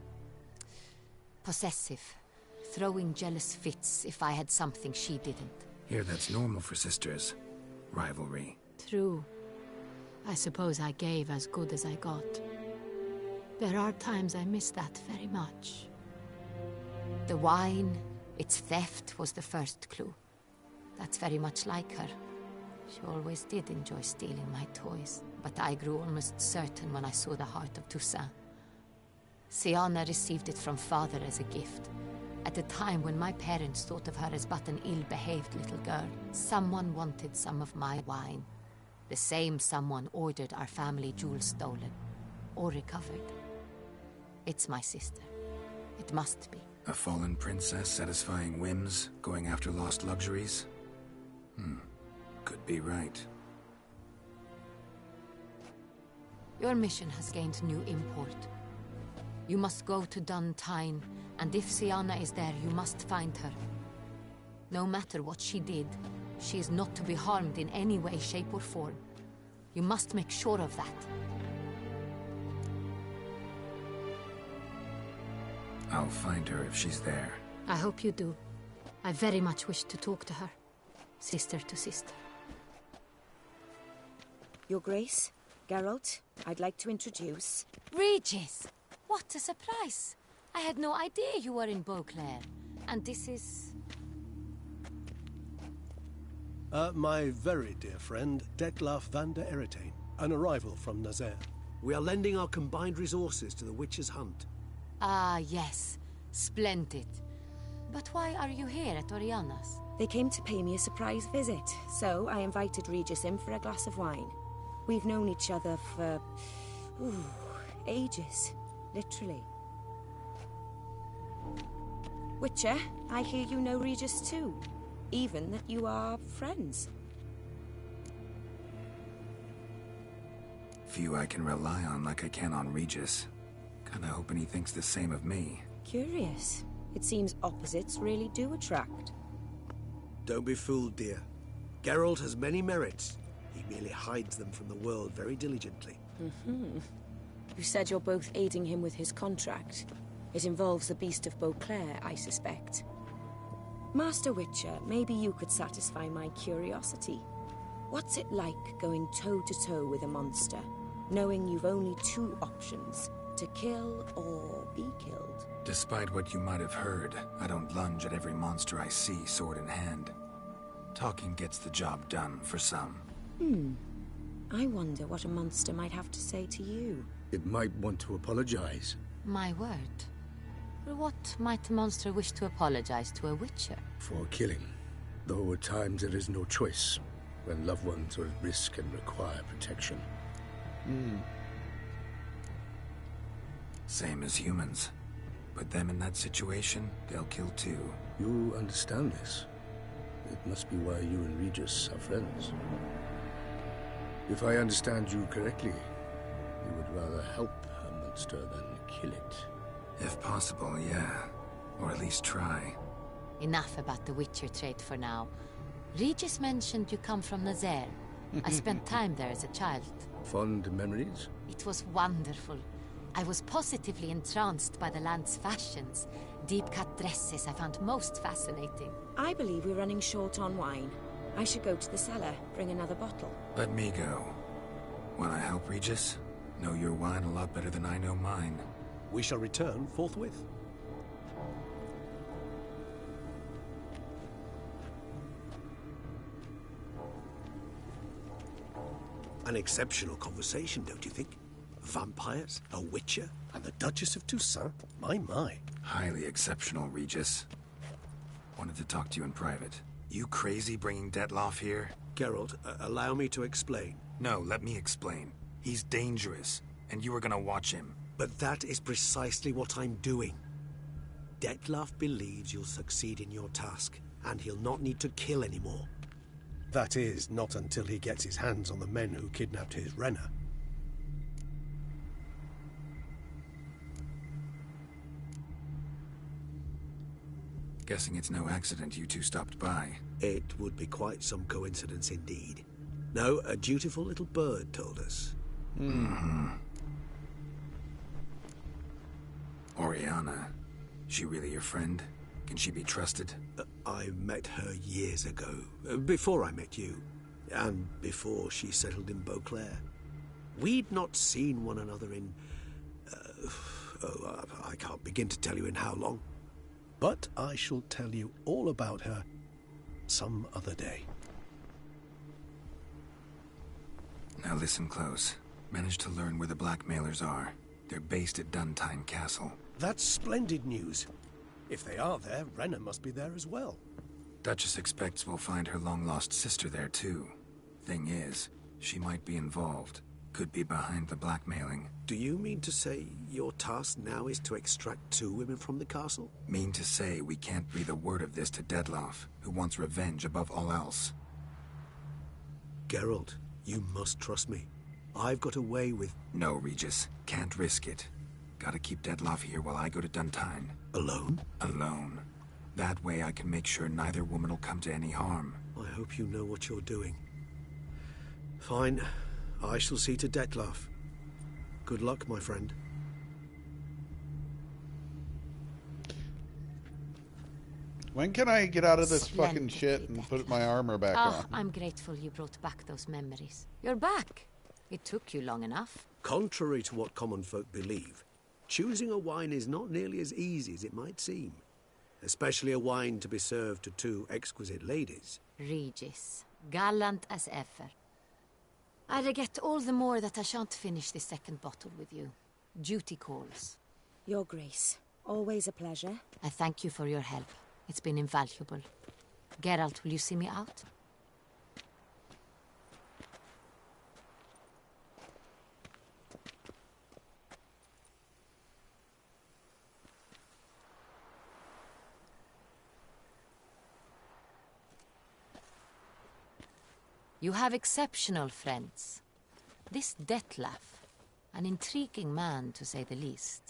possessive, throwing jealous fits if I had something she didn't. Here, that's normal for sisters. Rivalry. True. I suppose I gave as good as I got. There are times I miss that very much. The wine, its theft, was the first clue. That's very much like her. She always did enjoy stealing my toys, but I grew almost certain when I saw the heart of Toussaint. Syanna received it from father as a gift. At a time when my parents thought of her as but an ill-behaved little girl, someone wanted some of my wine. The same someone ordered our family jewels stolen, or recovered. It's my sister. It must be. A fallen princess satisfying whims, going after lost luxuries? Could be right. Your mission has gained new import. You must go to Dun Tyn, and if Syanna is there, you must find her. No matter what she did, she is not to be harmed in any way, shape, or form. You must make sure of that. I'll find her if she's there. I hope you do. I very much wish to talk to her. Sister to sister. Your Grace, Geralt, I'd like to introduce... Regis! What a surprise! I had no idea you were in Beauclair. And this is... My very dear friend, Detlaf van der Eretain, an arrival from Nazaire. We are lending our combined resources to the Witch's Hunt. Ah, yes. Splendid. But why are you here at Oriana's? They came to pay me a surprise visit, so I invited Regis in for a glass of wine. We've known each other for... ages. Literally. Witcher, I hear you know Regis too. Even that you are friends. Few I can rely on like I can on Regis. Kinda hoping he thinks the same of me. Curious. It seems opposites really do attract. Don't be fooled, dear. Geralt has many merits. He merely hides them from the world very diligently. You said you're both aiding him with his contract. It involves the Beast of Beauclair, I suspect. Master Witcher, maybe you could satisfy my curiosity. What's it like going toe-to-toe with a monster, knowing you've only 2 options, to kill or be killed? Despite what you might have heard, I don't lunge at every monster I see sword in hand. Talking gets the job done for some. I wonder what a monster might have to say to you. It might want to apologize. My word. For what might a monster wish to apologize to a witcher? For killing. Though at times there is no choice, when loved ones are at risk and require protection. Same as humans. Put them in that situation, they'll kill too. You understand this. It must be why you and Regis are friends. If I understand you correctly, you would rather help a monster than kill it. If possible, yeah. Or at least try. Enough about the Witcher trade for now. Regis mentioned you come from Nazaire. I spent time there as a child. Fond memories? It was wonderful. I was positively entranced by the land's fashions. Deep-cut dresses I found most fascinating. I believe we're running short on wine. I should go to the cellar, bring another bottle. Let me go. Wanna help, Regis? Know your wine a lot better than I know mine. We shall return forthwith. An exceptional conversation, don't you think? Vampires, a witcher, and the Duchess of Toussaint. My. Highly exceptional, Regis. Wanted to talk to you in private. You crazy bringing Detloff here? Geralt, allow me to explain. No, let me explain. He's dangerous, and you were gonna watch him. But that is precisely what I'm doing. Detloff believes you'll succeed in your task, and he'll not need to kill anymore. That is, not until he gets his hands on the men who kidnapped his Renna. Guessing it's no accident you two stopped by. It would be quite some coincidence indeed. No, a dutiful little bird told us. Oriana, she really your friend? Can she be trusted? I met her years ago, before I met you, and before she settled in Beauclair. We'd not seen one another in... I can't begin to tell you in how long. But I shall tell you all about her some other day. Now listen close. Managed to learn where the blackmailers are. They're based at Duntine Castle. That's splendid news. If they are there, Renna must be there as well. Duchess expects we'll find her long-lost sister there too. Thing is, she might be involved. Could be behind the blackmailing. Do you mean to say your task now is to extract 2 women from the castle? Mean to say we can't breathe a word of this to Detloff, who wants revenge above all else. Geralt, you must trust me. I've got away with... No, Regis. Can't risk it. Gotta keep Detloff here while I go to Duntine. Alone? Alone. That way I can make sure neither woman will come to any harm. I hope you know what you're doing. Fine. I shall see to Detloff. Good luck, my friend. When can I get out of this fucking shit and put my armor back on? I'm grateful you brought back those memories. You're back. It took you long enough. Contrary to what common folk believe, choosing a wine is not nearly as easy as it might seem. Especially a wine to be served to 2 exquisite ladies. Regis, gallant as ever. I regret all the more that I shan't finish the second bottle with you. Duty calls. Your Grace, always a pleasure. I thank you for your help. It's been invaluable. Geralt, will you see me out? You have exceptional friends. This Detlaff, an intriguing man to say the least.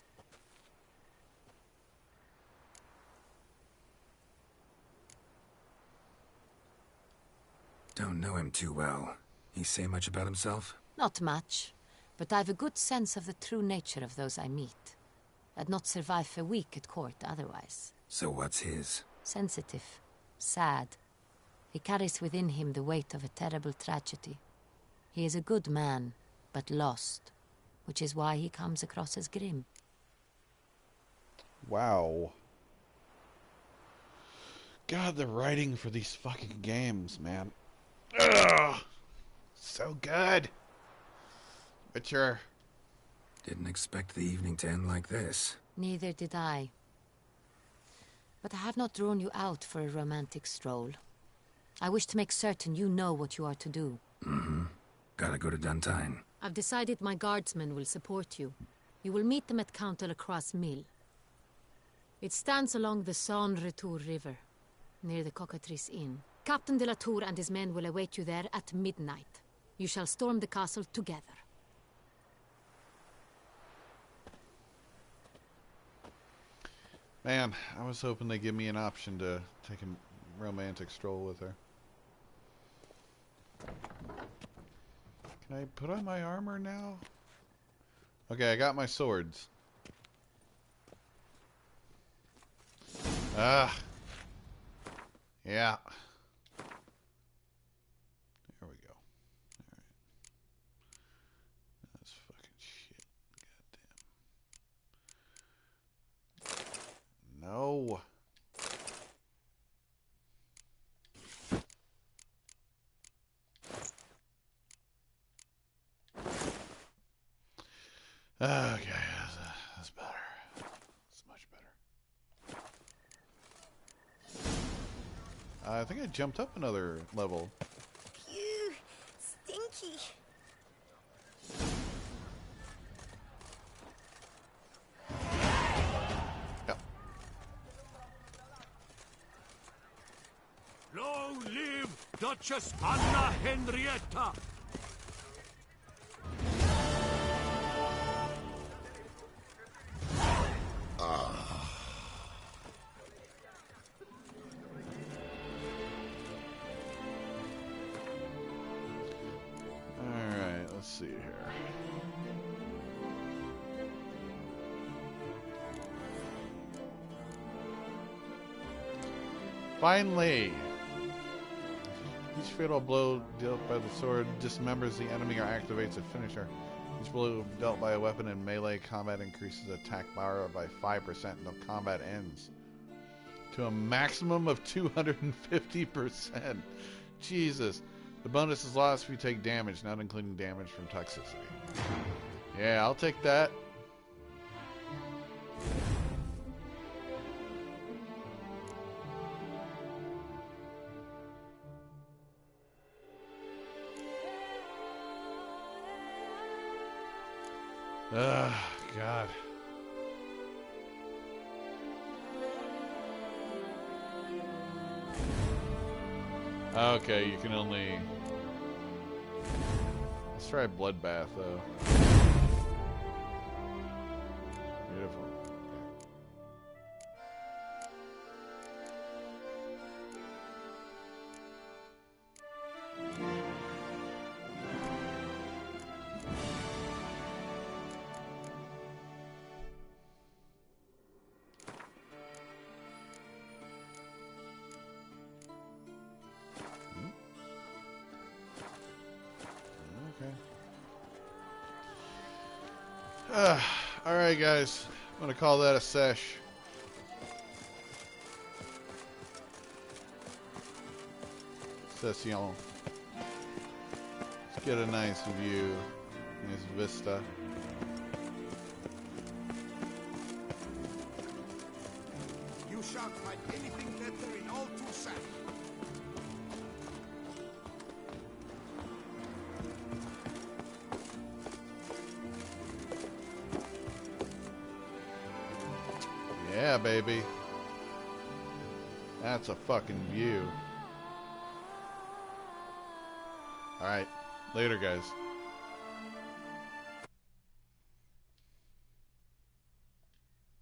Don't know him too well. He say much about himself? Not much, but I've a good sense of the true nature of those I meet. I'd not survive a week at court otherwise. So what's his? Sensitive, sad. He carries within him the weight of a terrible tragedy. He is a good man, but lost, which is why he comes across as grim. Wow. God, the writing for these fucking games, man. Ugh! So good. Witcher. Didn't expect the evening to end like this. Neither did I. But I have not drawn you out for a romantic stroll. I wish to make certain you know what you are to do. Mm-hmm. Gotta go to Duntine. I've decided my guardsmen will support you. You will meet them at Count Delacroix' mill. It stands along the Saône-Retour River, near the Cockatrice Inn. Captain de la Tour and his men will await you there at midnight. You shall storm the castle together. Man, I was hoping they'd give me an option to take a romantic stroll with her. Can I put on my armor now? Okay, I got my swords. Ah. Yeah. There we go. Alright. That's fucking shit. Goddamn. No. Okay, that's better. That's much better. I think I jumped up another level. Phew, stinky. Yep. Long live Duchess Anna Henrietta! Alright, let's see here. Finally! Each fatal blow dealt by the sword dismembers the enemy or activates a finisher. Each blow dealt by a weapon in melee combat increases attack power by 5% until combat ends. To a maximum of 250%. Jesus. The bonus is lost if you take damage, not including damage from toxicity. Yeah, I'll take that. God. Okay, you can only... Let's try Bloodbath, though. Beautiful. Alright guys, I'm gonna call that a sesh. Session. Let's get a nice view, nice vista. You shan't find anything better in all Toussaint. Yeah, baby. That's a fucking view. Alright. Later, guys.